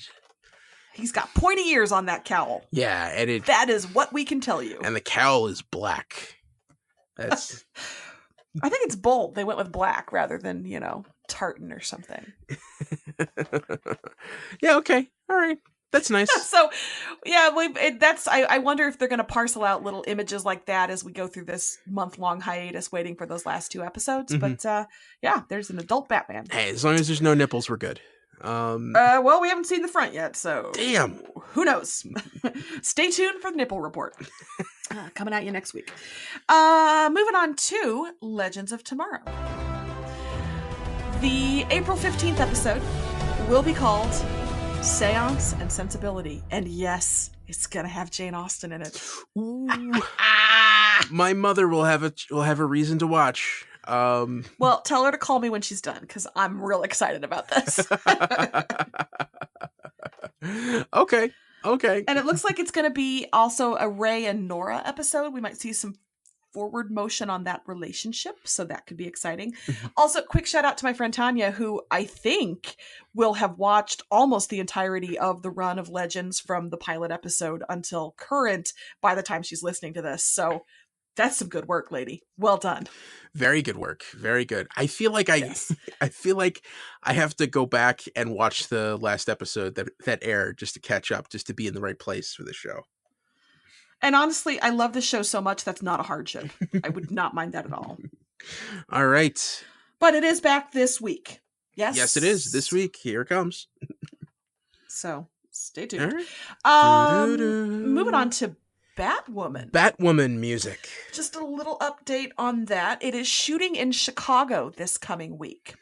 He's got pointy ears on that cowl. Yeah, and that is what we can tell you. And the cowl is black. That's I think it's bold. They went with black rather than, tartan or something. Yeah, okay. All right. That's nice. So, yeah, I wonder if they're going to parcel out little images like that as we go through this month-long hiatus waiting for those last 2 episodes. Mm-hmm. But, yeah, there's an adult Batman. Hey, as long as there's no nipples, we're good. Well, we haven't seen the front yet, so... Damn. Who knows? Stay tuned for the nipple report. Coming at you next week. Moving on to Legends of Tomorrow. The April 15th episode will be called Seance and Sensibility. And yes, it's going to have Jane Austen in it. Ooh. My mother will have a reason to watch. Well, tell her to call me when she's done, because I'm real excited about this. Okay. And it looks like it's going to be also a Ray and Nora episode. We might see some forward motion on that relationship, so that could be exciting. Also, quick shout out to my friend Tanya, who I think will have watched almost the entirety of the run of Legends from the pilot episode until current by the time she's listening to this. So that's some good work, lady. Well done. Very good work. Very good. I feel like I feel like I have to go back and watch the last episode that aired just to catch up, just to be in the right place for the show. And honestly, I love this show so much that's not a hardship. I would not mind that at all. All right. But it is back this week. Yes? Yes, it is. This week. Here it comes. So, stay tuned. Right. Moving on to Batwoman. Batwoman music. Just a little update on that. It is shooting in Chicago this coming week.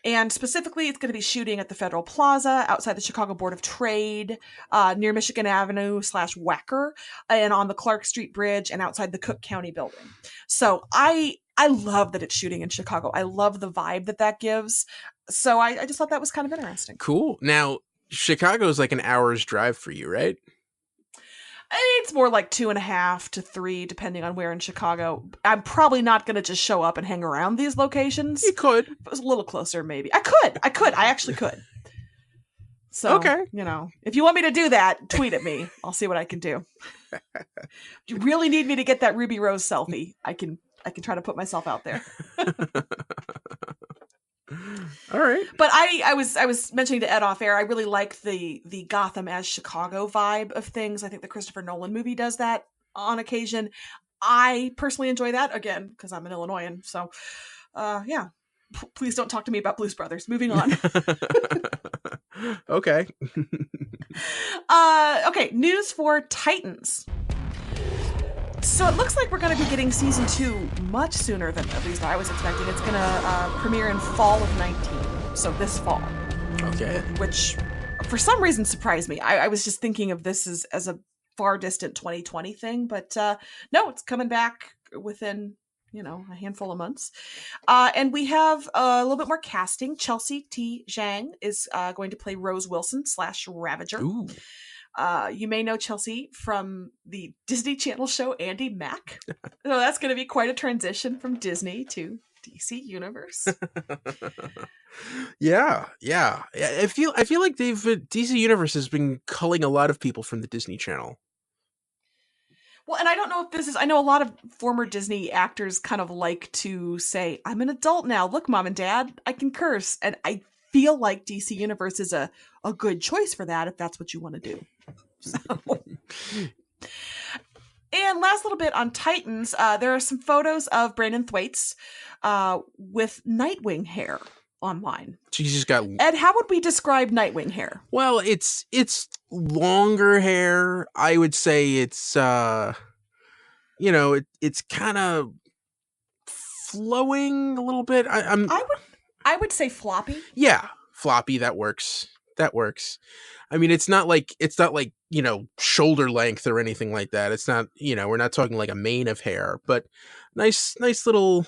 And specifically, it's going to be shooting at the Federal Plaza, outside the Chicago Board of Trade, near Michigan Avenue /Wacker, and on the Clark Street Bridge, and outside the Cook County building. So I love that it's shooting in Chicago. I love the vibe that gives. So I just thought that was kind of interesting. Cool. Now, Chicago is like an hour's drive for you, right? It's more like 2.5 to 3, depending on where in Chicago. I'm probably not going to just show up and hang around these locations. You could. If it was a little closer, maybe. I could. I actually could. So, okay. If you want me to do that, tweet at me. I'll see what I can do. If you really need me to get that Ruby Rose selfie, I can try to put myself out there. All right. But I was mentioning to Ed off air, I really like the Gotham as Chicago vibe of things. I think the Christopher Nolan movie does that on occasion. I personally enjoy that, again, because I'm an Illinoisan. So, yeah. Please don't talk to me about Blues Brothers. Moving on. Okay. Okay, news for Titans. So it looks like we're going to be getting season 2 much sooner than at least I was expecting. It's going to premiere in fall of 19, so this fall. Okay. Which, for some reason, surprised me. I was just thinking of this as a far distant 2020 thing, but no, it's coming back within a handful of months. And we have a little bit more casting. Chelsea T. Zhang is going to play Rose Wilson / Ravager. Ooh. You may know Chelsea from the Disney Channel show Andy Mack. So that's going to be quite a transition from Disney to DC Universe. Yeah. I feel like DC Universe has been culling a lot of people from the Disney Channel. Well, and I don't know if this is, I know a lot of former Disney actors kind of like to say, I'm an adult now. Look, mom and dad, I can curse. And I feel like DC Universe is a good choice for that if that's what you want to do. So. And last little bit on Titans, there are some photos of Brandon Thwaites with Nightwing hair online. She's just got... Ed, how would we describe Nightwing hair? Well, it's longer hair. I would say it's it's kind of flowing a little bit. I would say floppy. Yeah, floppy. That works. I mean, it's not like shoulder length or anything like that. It's not, we're not talking like a mane of hair, but nice little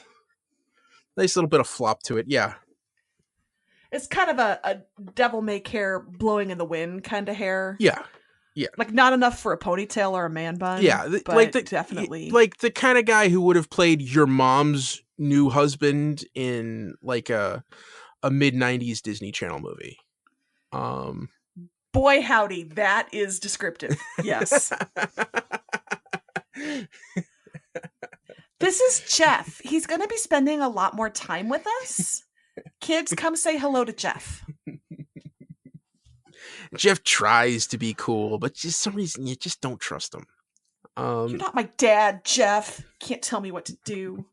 bit of flop to it. Yeah. It's kind of a devil may care blowing in the wind kind of hair. Yeah. Like not enough for a ponytail or a man bun. Yeah. But definitely. Like the kind of guy who would have played your mom's new husband in like a mid-90s Disney Channel movie. Boy, howdy, that is descriptive. Yes. This is Jeff. He's going to be spending a lot more time with us. Kids, come say hello to Jeff. Jeff tries to be cool, but just some reason you just don't trust him. You're not my dad, Jeff. Can't tell me what to do.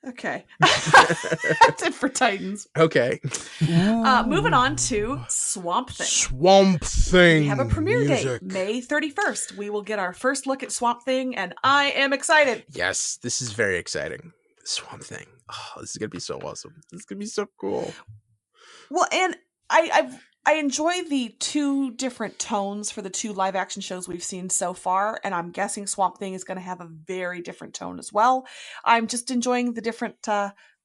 Okay. That's it for Titans. Okay. Moving on to Swamp Thing. Swamp Thing. We have a premiere date, May 31st. We will get our first look at Swamp Thing, and I am excited. Yes, this is very exciting. Swamp Thing. Oh, this is going to be so awesome. This is going to be so cool. Well, and I enjoy the 2 different tones for the 2 live action shows we've seen so far, and I'm guessing Swamp Thing is going to have a very different tone as well. I'm just enjoying the different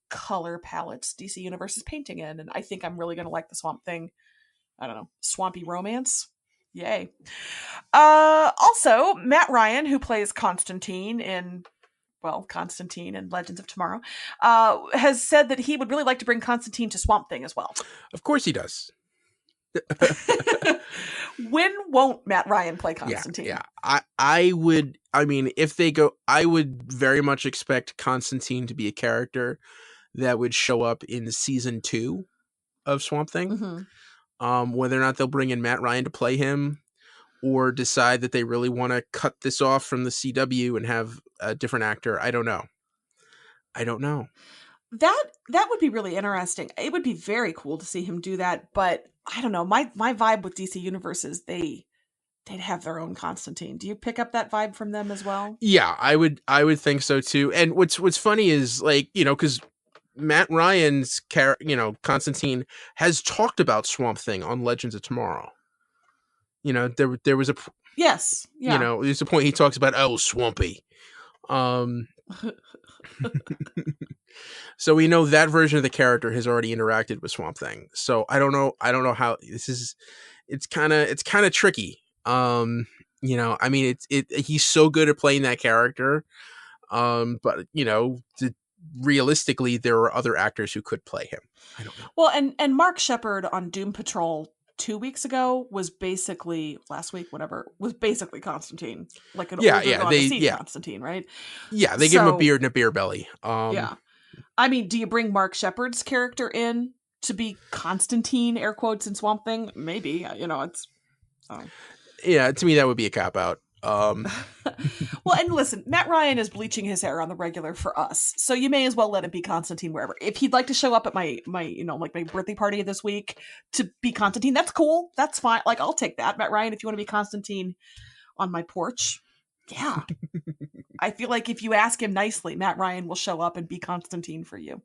color palettes DC Universe is painting in, and I think I'm really going to like the Swamp Thing. I don't know, swampy romance. Yay. Also, Matt Ryan, who plays Constantine in Legends of Tomorrow, has said that he would really like to bring Constantine to Swamp Thing as well. Of course he does. When won't Matt Ryan play Constantine? Yeah. I would very much expect Constantine to be a character that would show up in season 2 of Swamp Thing. Mm-hmm. Whether or not they'll bring in Matt Ryan to play him or decide that they really want to cut this off from the CW and have a different actor, I don't know. That would be really interesting. It would be very cool to see him do that, but I don't know. My vibe with DC Universe is they'd have their own Constantine. Do you pick up that vibe from them as well? Yeah, I would think so too. And what's funny is because Matt Ryan's Constantine has talked about Swamp Thing on Legends of Tomorrow. There was a yes, yeah. There's a point he talks about Swampy. So we know that version of the character has already interacted with Swamp Thing. So I don't know how this is. It's kind of tricky. You know, I mean, he's so good at playing that character. But you know, realistically, there are other actors who could play him. I don't know. Well, and Mark Shepard on Doom Patrol 2 weeks ago was basically last week, whatever, was basically Constantine, like an older gone to see Constantine, right? Yeah, they give him a beard and a beer belly. Yeah, I mean, do you bring Mark Shepard's character in to be Constantine, air quotes, in Swamp Thing? Maybe, you know, it's. Yeah, to me that would be a cop out. Well, and listen, Matt Ryan is bleaching his hair on the regular for us, so you may as well let him be Constantine wherever. If he'd like to show up at my you know, like my birthday party this week to be Constantine, that's cool. That's fine. Like, I'll take that. Matt Ryan, if you want to be Constantine on my porch, yeah. I feel like if you ask him nicely, Matt Ryan will show up and be Constantine for you.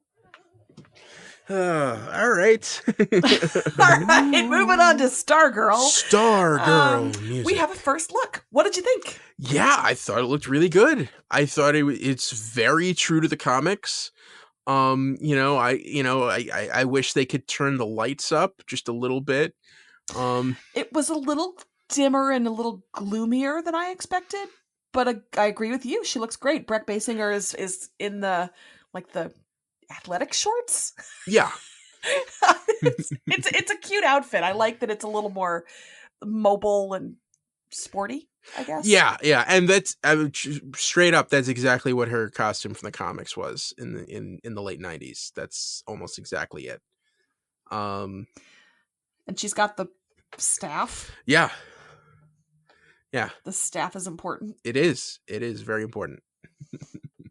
All right. All right, moving on to Stargirl. Stargirl music. We have a first look. What did you think? Yeah, I thought it looked really good. I thought it's very true to the comics. You know, I wish they could turn the lights up just a little bit. It was a little dimmer and a little gloomier than I expected, but I agree with you. She looks great. Brett Basinger is in the athletic shorts. Yeah. it's a cute outfit. I like that it's a little more mobile and sporty, I guess. Yeah, and that's straight up. That's exactly what her costume from the comics was in the late 90s. That's almost exactly it. And she's got the staff. Yeah. The staff is important. It is very important.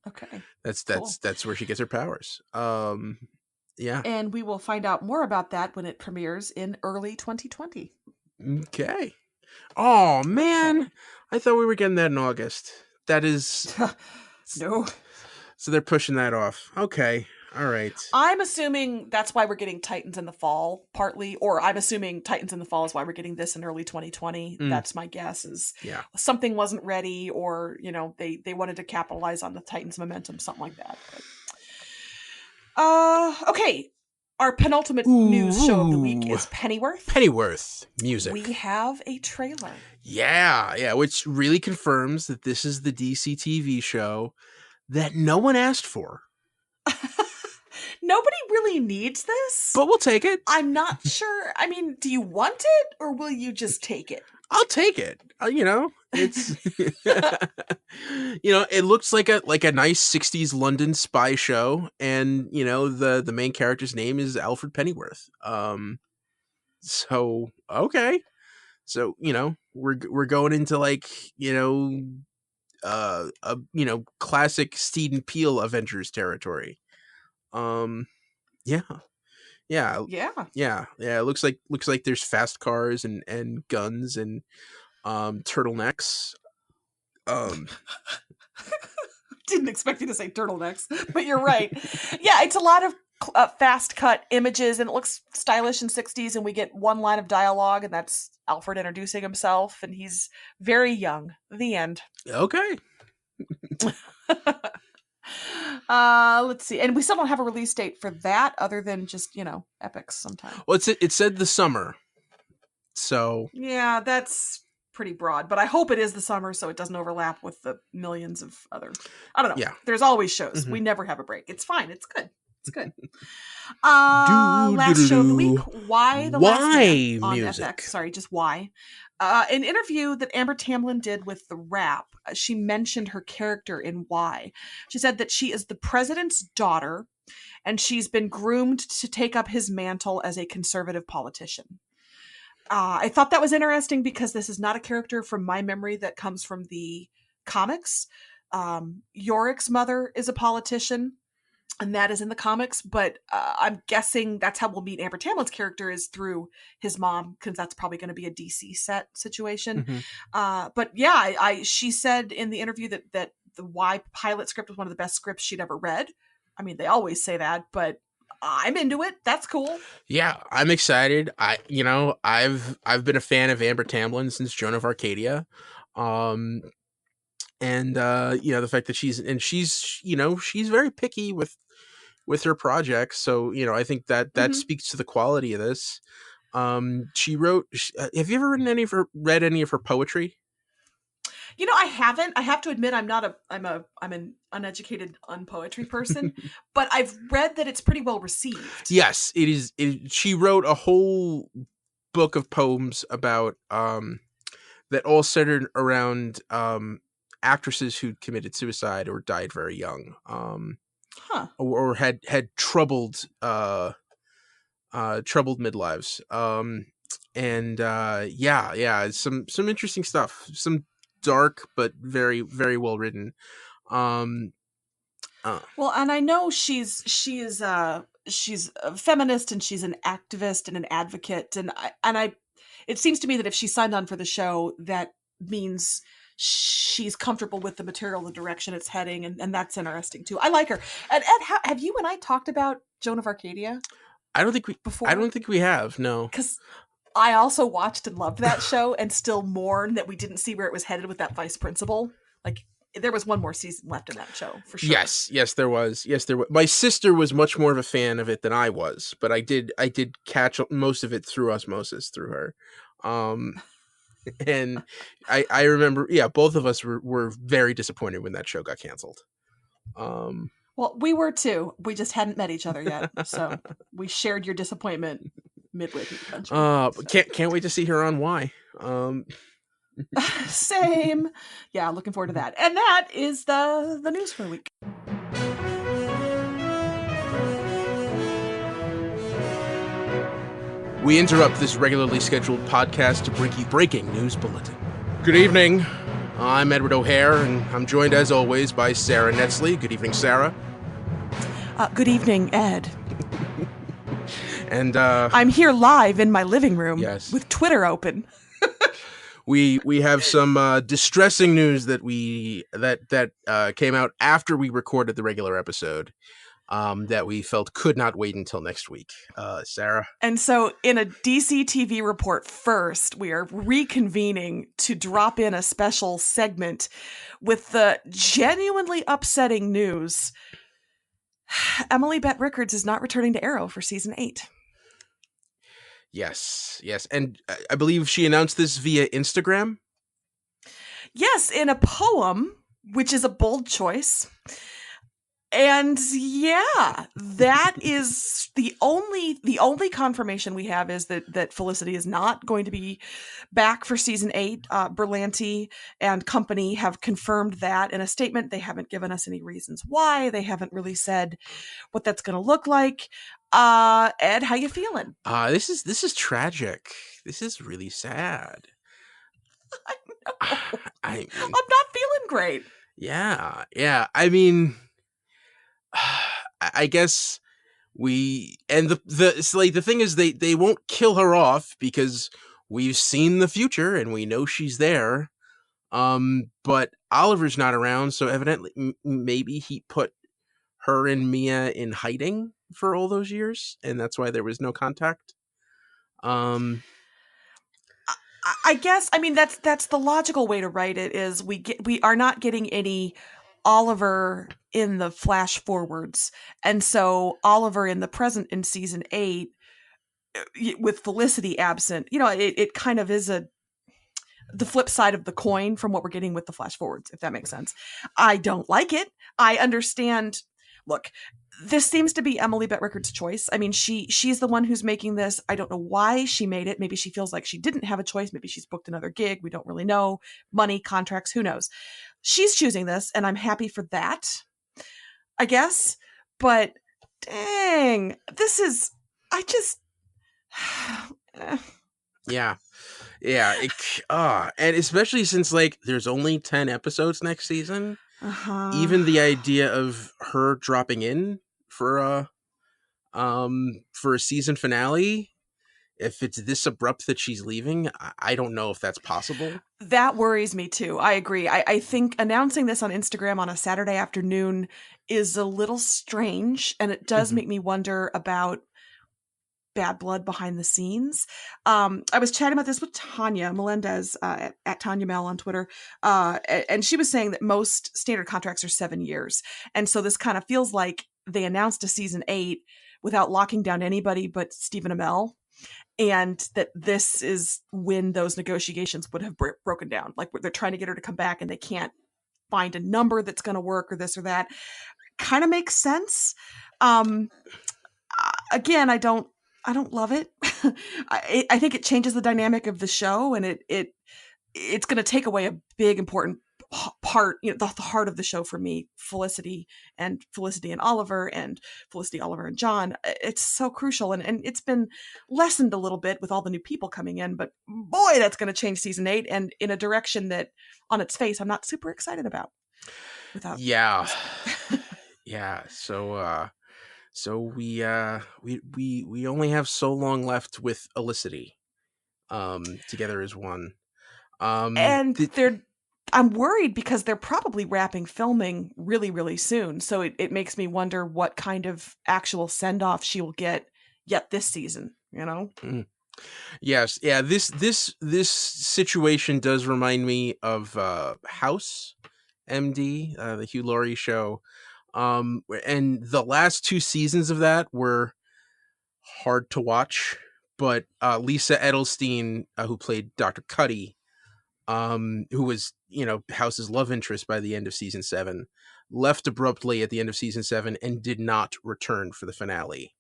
Okay. That's where she gets her powers. Yeah. And we will find out more about that when it premieres in early 2020. Okay. Oh man, I thought we were getting that in August. That is no. So they're pushing that off. Okay. All right. I'm assuming that's why we're getting Titans in the fall, partly, or I'm assuming Titans in the fall is why we're getting this in early 2020. That's my guess. Is something wasn't ready, or you know they wanted to capitalize on the Titans momentum, something like that. But, okay. Our penultimate news show of the week is Pennyworth. Pennyworth music. We have a trailer. Yeah, which really confirms that this is the DC TV show that no one asked for. Nobody really needs this. But we'll take it. I'm not sure. I mean, do you want it or will you just take it? I'll take it. You know, it's you know, it looks like a nice 60s London spy show, and you know, the main character's name is Alfred Pennyworth. So okay. So, you know, we're going into like, you know, classic Steed and Peele Avengers territory. Yeah. It looks like there's fast cars and guns and turtlenecks. Didn't expect you to say turtlenecks, but you're right. Yeah, it's a lot of fast cut images, and it looks stylish in 60s, and we get one line of dialogue, and that's Alfred introducing himself, and he's very young. The end. Okay. Let's see, and we still don't have a release date for that, other than just, you know, epics sometime. Well, it said the summer, so yeah, that's pretty broad, but I hope it is the summer so it doesn't overlap with the millions of other. I don't know. Yeah, there's always shows. We never have a break. It's fine. It's good. It's good. Last show of the week. Why the Last Man on music. FX? Sorry, just why. An interview that Amber Tamblyn did with The Wrap, she mentioned her character in Why. She said that she is the president's daughter, and she's been groomed to take up his mantle as a conservative politician. I thought that was interesting because this is not a character from my memory that comes from the comics. Yorick's mother is a politician, and that is in the comics, but I'm guessing that's how we'll meet Amber Tamblyn's character is through his mom, because that's probably going to be a DC set situation. But yeah, she said in the interview that the Y pilot script was one of the best scripts she'd ever read. I mean, they always say that, but I'm into it. That's cool. Yeah, I'm excited. I've been a fan of Amber Tamblyn since Joan of Arcadia. And the fact that she's very picky with her projects. So, you know, I think that speaks to the quality of this. She wrote, have you ever read any of her poetry? I haven't. I have to admit, I'm an uneducated unpoetry person, but I've read that it's pretty well received. Yes, it is. She wrote a whole book of poems about that all centered around actresses who committed suicide or died very young, or had troubled midlives. Yeah, some interesting stuff. Some dark but very very well written. Well, and I know she is a feminist, and she's an activist and an advocate, and I it seems to me that if she signed on for the show, that means she's comfortable with the material, the direction it's heading, and that's interesting too. I like her. And Ed, have you and I talked about Joan of Arcadia? I don't think we have. No, because I also watched and loved that show, and still mourn that we didn't see where it was headed with that vice principal. Like, there was one more season left in that show, for sure. Yes, there was. My sister was much more of a fan of it than I was, but I did catch most of it through osmosis through her. And I remember, both of us were very disappointed when that show got canceled. Well, we were too. We just hadn't met each other yet, so we shared your disappointment midway through the country. Can't wait to see her on Y. Same. Yeah, looking forward to that. And that is the news for the week. We interrupt this regularly scheduled podcast to bring you breaking news bulletin. Good evening. I'm Edward O'Hare, and I'm joined as always by Sara Netzley. Good evening, Sara. Good evening, Ed. And I'm here live in my living room, yes, with Twitter open. We have some distressing news that came out after we recorded the regular episode, that we felt could not wait until next week. Sara? And so in a DC TV report first, we are reconvening to drop in a special segment with the genuinely upsetting news. Emily Bett Rickards is not returning to Arrow for season 8. Yes. And I believe she announced this via Instagram? Yes, in a poem, which is a bold choice. And yeah, that is the only confirmation we have is that Felicity is not going to be back for season 8. Berlanti and company have confirmed that in a statement. They haven't given us any reasons why. They haven't really said what that's going to look like. Ed, how you feeling? This is tragic. This is really sad. I know. I'm not feeling great. Yeah. I mean, I guess the thing is they won't kill her off because we've seen the future and we know she's there. But Oliver's not around, so evidently maybe he put her and Mia in hiding for all those years, and that's why there was no contact. I guess, I mean, that's the logical way to write it, is we are not getting any Oliver in the flash forwards, and so Oliver in the present in season 8 with Felicity absent, it kind of is the flip side of the coin from what we're getting with the flash forwards, if that makes sense. I don't like it. I understand. Look, this seems to be Emily Bett Rickards' choice. I mean, she's the one who's making this. I don't know why she made it. Maybe she feels like she didn't have a choice. Maybe she's booked another gig. We don't really know. Money, contracts, who knows? She's choosing this, and I'm happy for that, I guess. But dang, Yeah. And especially since there's only 10 episodes next season. Even the idea of her dropping in for a season finale, if it's this abrupt that she's leaving, I don't know if that's possible. That worries me too. I agree. I think announcing this on Instagram on a Saturday afternoon is a little strange, and it does make me wonder about bad blood behind the scenes. I was chatting about this with Tanya Melendez at Tanya Mel on Twitter, and she was saying that most standard contracts are 7 years, and so this kind of feels like they announced a season 8 without locking down anybody but Stephen Amell. and that this is when those negotiations would have broken down. Like they're trying to get her to come back and they can't find a number that's going to work or this or that. Kind of makes sense. Again, I don't love it. I think it changes the dynamic of the show, and it's going to take away a big important part, the heart of the show for me. Felicity and Oliver, and Felicity, Oliver, and John. It's so crucial, and it's been lessened a little bit with all the new people coming in. But boy, that's going to change season 8, and in a direction that, on its face, I'm not super excited about. Yeah. So we only have so long left with Elicity, together as one. And I'm worried because they're probably wrapping filming really, really soon. So it makes me wonder what kind of actual send-off she will get yet this season, Yes. Yeah. This situation does remind me of House MD, the Hugh Laurie show. And the last 2 seasons of that were hard to watch, but Lisa Edelstein, who played Dr. Cuddy, who was, House's love interest by the end of season 7, left abruptly at the end of season 7 and did not return for the finale.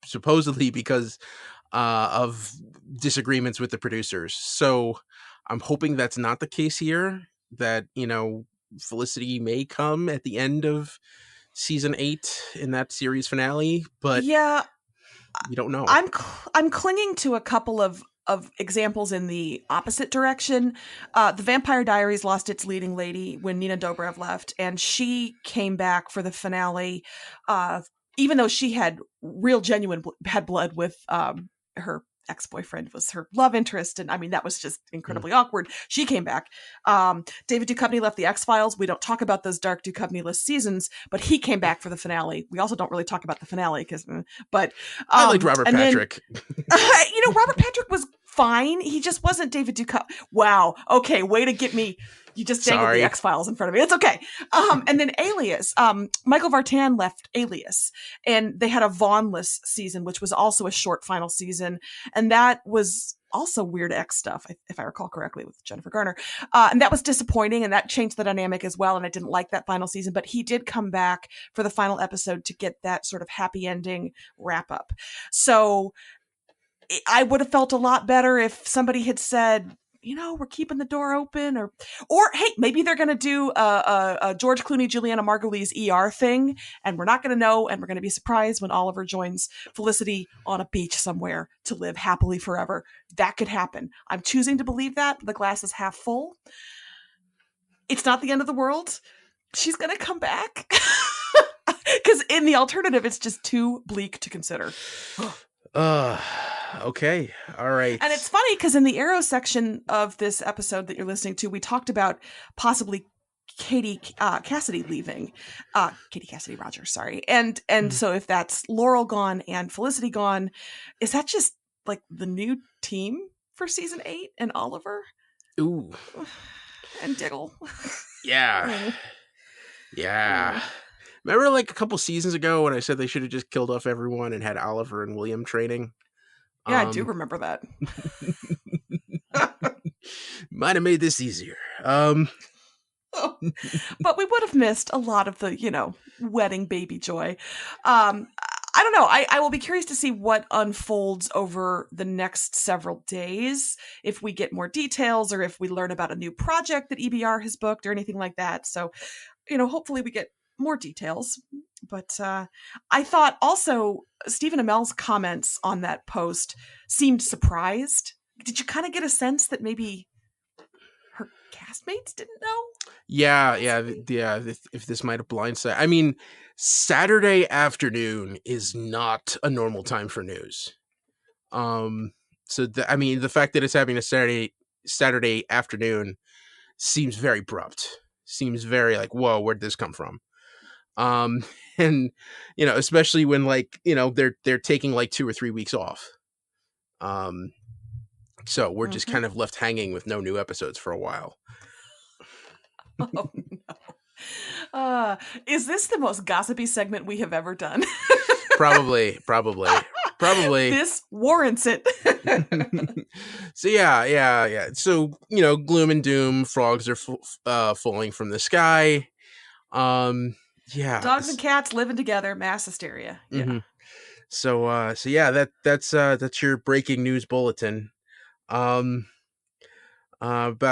Supposedly because of disagreements with the producers. So I'm hoping that's not the case here, that, Felicity may come at the end of season 8 in that series finale, but yeah, we don't know. I'm clinging to a couple of examples in the opposite direction. The Vampire Diaries lost its leading lady when Nina Dobrev left, and she came back for the finale, even though she had real genuine had blood with her ex-boyfriend was her love interest, and I mean that was just incredibly awkward. She came back. David Duchovny left the X-Files. We don't talk about those dark Duchovny-less seasons, but he came back for the finale. We also don't really talk about the finale but I liked Robert Patrick. Robert Patrick was fine. He just wasn't David Duchovny. Wow. Okay, way to get me. You just dangled the X-Files in front of me. It's okay. And then Alias. Michael Vartan left Alias, and they had a Vaughnless season, which was also a short final season. And that was also Weird X stuff, if I recall correctly, with Jennifer Garner. And that was disappointing, and that changed the dynamic as well. And I didn't like that final season, but he did come back for the final episode to get that sort of happy ending wrap up. So I would have felt a lot better if somebody had said, we're keeping the door open, or hey, maybe they're going to do a George Clooney, Juliana Margulies ER thing, and we're not going to know, and we're going to be surprised when Oliver joins Felicity on a beach somewhere to live happily forever. That could happen. I'm choosing to believe that. The glass is half full. It's not the end of the world. She's going to come back. Because in the alternative, it's just too bleak to consider. Okay. All right. And it's funny because in the Arrow section of this episode that you're listening to, we talked about possibly Katie Cassidy leaving. Katie Cassidy Rogers, sorry. And so if that's Laurel gone and Felicity gone, is that just like the new team for season 8 and Oliver? Ooh. And Diggle. Yeah. Yeah. Remember like a couple seasons ago when I said they should have just killed off everyone and had Oliver and William training? Yeah, I do remember that. Might have made this easier. But we would have missed a lot of the, wedding baby joy. I don't know. I will be curious to see what unfolds over the next several days, if we get more details or if we learn about a new project that EBR has booked or anything like that. So, hopefully we get more details. But I thought also Stephen Amell's comments on that post seemed surprised. Did you kind of get a sense that maybe her castmates didn't know? Yeah. If this might have blindsided. I mean, Saturday afternoon is not a normal time for news. So the fact that it's having a Saturday afternoon seems very abrupt. Seems very like, whoa, where'd this come from? And especially when they're taking like 2 or 3 weeks off. So we're just kind of left hanging with no new episodes for a while. Oh no. Is this the most gossipy segment we have ever done? Probably. This warrants it. So yeah. So, gloom and doom, frogs are falling from the sky. Yeah. Dogs and cats living together, mass hysteria. Yeah. Mm-hmm. So yeah, that's your breaking news bulletin. About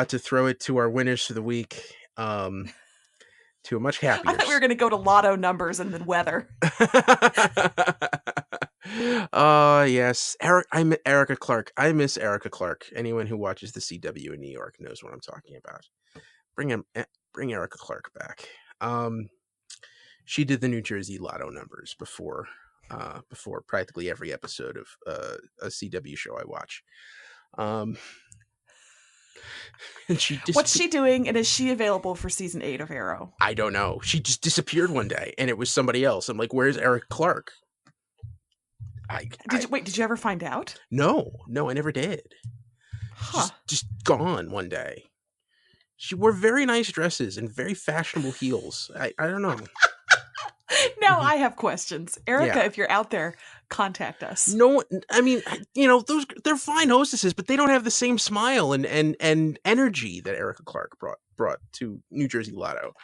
to throw it to our winners for the week. To a much happier. I thought we were going to go to lotto numbers and then weather. Yes. Erica Clark. I miss Erica Clark. Anyone who watches the CW in New York knows what I'm talking about. Bring Erica Clark back. She did the New Jersey lotto numbers before practically every episode of a CW show I watch. And what's she doing, and is she available for season 8 of Arrow? I don't know. She just disappeared one day, and it was somebody else. I'm like, where's Eric Clark? Did you ever find out? No, I never did. Huh. Just gone one day. She wore very nice dresses and very fashionable heels. I don't know. Now I have questions. Erica, if you're out there, contact us. No, I mean, they're fine hostesses, but they don't have the same smile and energy that Erica Clark brought to New Jersey Lotto.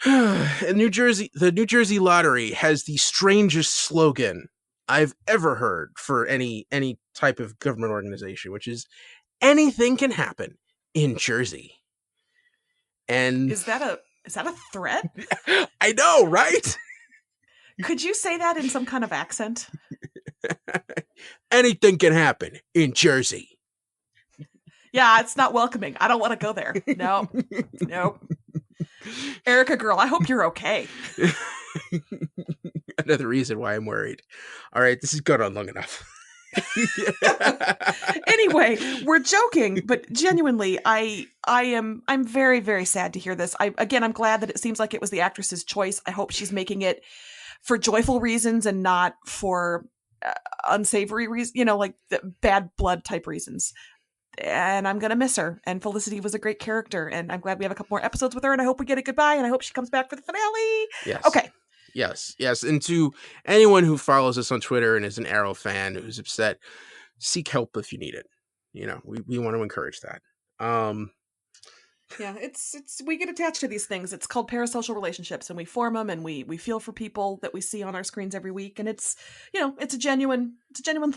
And the New Jersey Lottery has the strangest slogan I've ever heard for any type of government organization, which is anything can happen in Jersey. And is that a threat? I know, right? Could you say that in some kind of accent? Anything can happen in Jersey. Yeah, it's not welcoming. I don't want to go there. No. Nope. Erica girl, I hope you're okay. Another reason why I'm worried. All right, this has gone on long enough. Anyway, we're joking, but genuinely, I'm very, very sad to hear this. I'm glad that it seems like it was the actress's choice. I hope she's making it for joyful reasons and not for unsavory reasons, like the bad blood type reasons. And I'm gonna miss her. And Felicity was a great character, and I'm glad we have a couple more episodes with her. And I hope we get a goodbye, and I hope she comes back for the finale. Yes. Okay. Yes. And to anyone who follows us on Twitter and is an Arrow fan who's upset, seek help if you need it. We want to encourage that. Yeah, it's we get attached to these things. It's called parasocial relationships, and we form them, and we feel for people that we see on our screens every week, and it's a genuine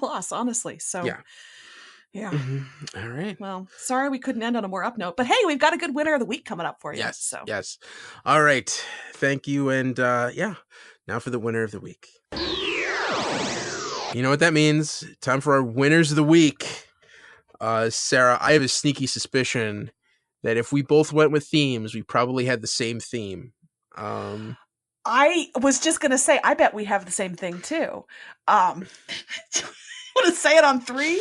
loss, honestly. So yeah. Mm-hmm. All right. Well, sorry we couldn't end on a more up note, but hey, we've got a good winner of the week coming up for you. Yes. All right. Thank you, and now for the winner of the week. You know what that means? Time for our winners of the week. Sarah, I have a sneaky suspicion that if we both went with themes, we probably had the same theme. I was just going to say, I bet we have the same thing too. Want to say it on 3?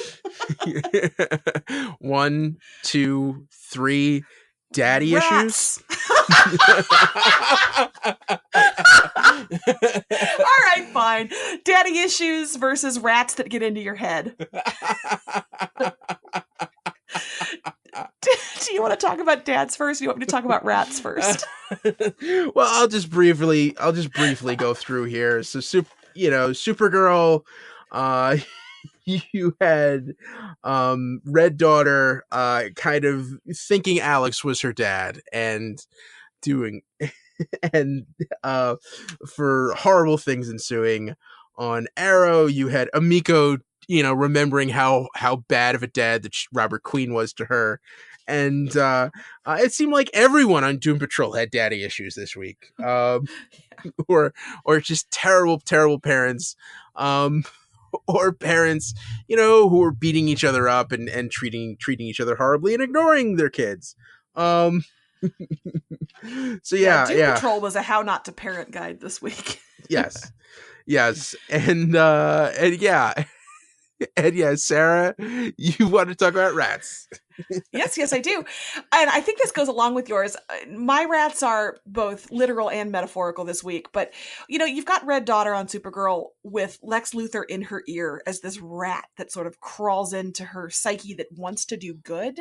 1, 2, 3. Daddy Rats. issues? All right, fine. Daddy issues versus rats that get into your head. Do you want to talk about dads first? Or do you want me to talk about rats first? Well, I'll just briefly go through here. So, Supergirl, you had Red Daughter kind of thinking Alex was her dad and doing and for horrible things ensuing. On Arrow, you had Amiko, remembering how bad of a dad that Robert Queen was to her. And it seemed like everyone on Doom Patrol had daddy issues this week. Or just terrible, terrible parents. Or parents, who were beating each other up and treating each other horribly and ignoring their kids. So Doom Patrol was a how not to parent guide this week. Yes. And Sarah, you want to talk about rats? Yes, I do. And I think this goes along with yours. My rats are both literal and metaphorical this week. But, you've got Red Daughter on Supergirl with Lex Luthor in her ear as this rat that sort of crawls into her psyche that wants to do good.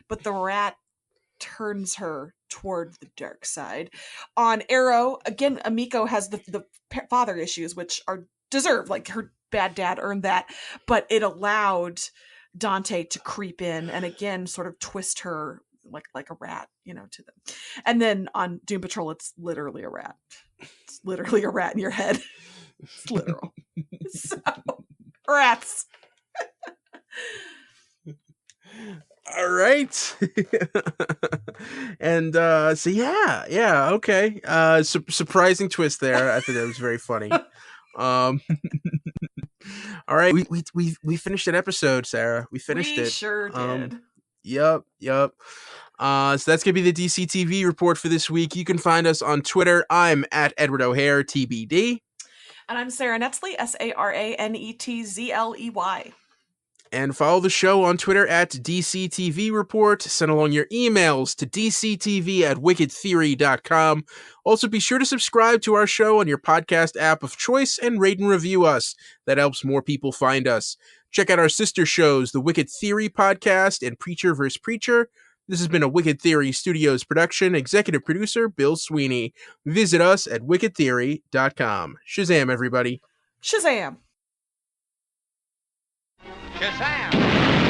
But the rat turns her toward the dark side. On Arrow, again, Amiko has the father issues, which are deserved. Like, her bad dad earned that, but it allowed Dante to creep in and again sort of twist her like a rat, to them. And then on Doom Patrol, it's literally a rat. It's literally a rat in your head. It's literal. So, rats. All right. And so yeah, okay. Surprising twist there. I think that was very funny. All right, we finished that episode, Sarah. We finished it. Sure did. Yep. So that's gonna be the DC TV report for this week. You can find us on Twitter. I'm at Edward O'Hare TBD. And I'm Sarah Netzley, SaraNetzley. And follow the show on Twitter at DCTV Report. Send along your emails to dctv@wickedtheory.com. Also, be sure to subscribe to our show on your podcast app of choice and rate and review us. That helps more people find us. Check out our sister shows, the Wicked Theory Podcast and Preacher vs. Preacher. This has been a Wicked Theory Studios production. Executive producer, Bill Sweeney. Visit us at wickedtheory.com. Shazam, everybody. Shazam. Shazam!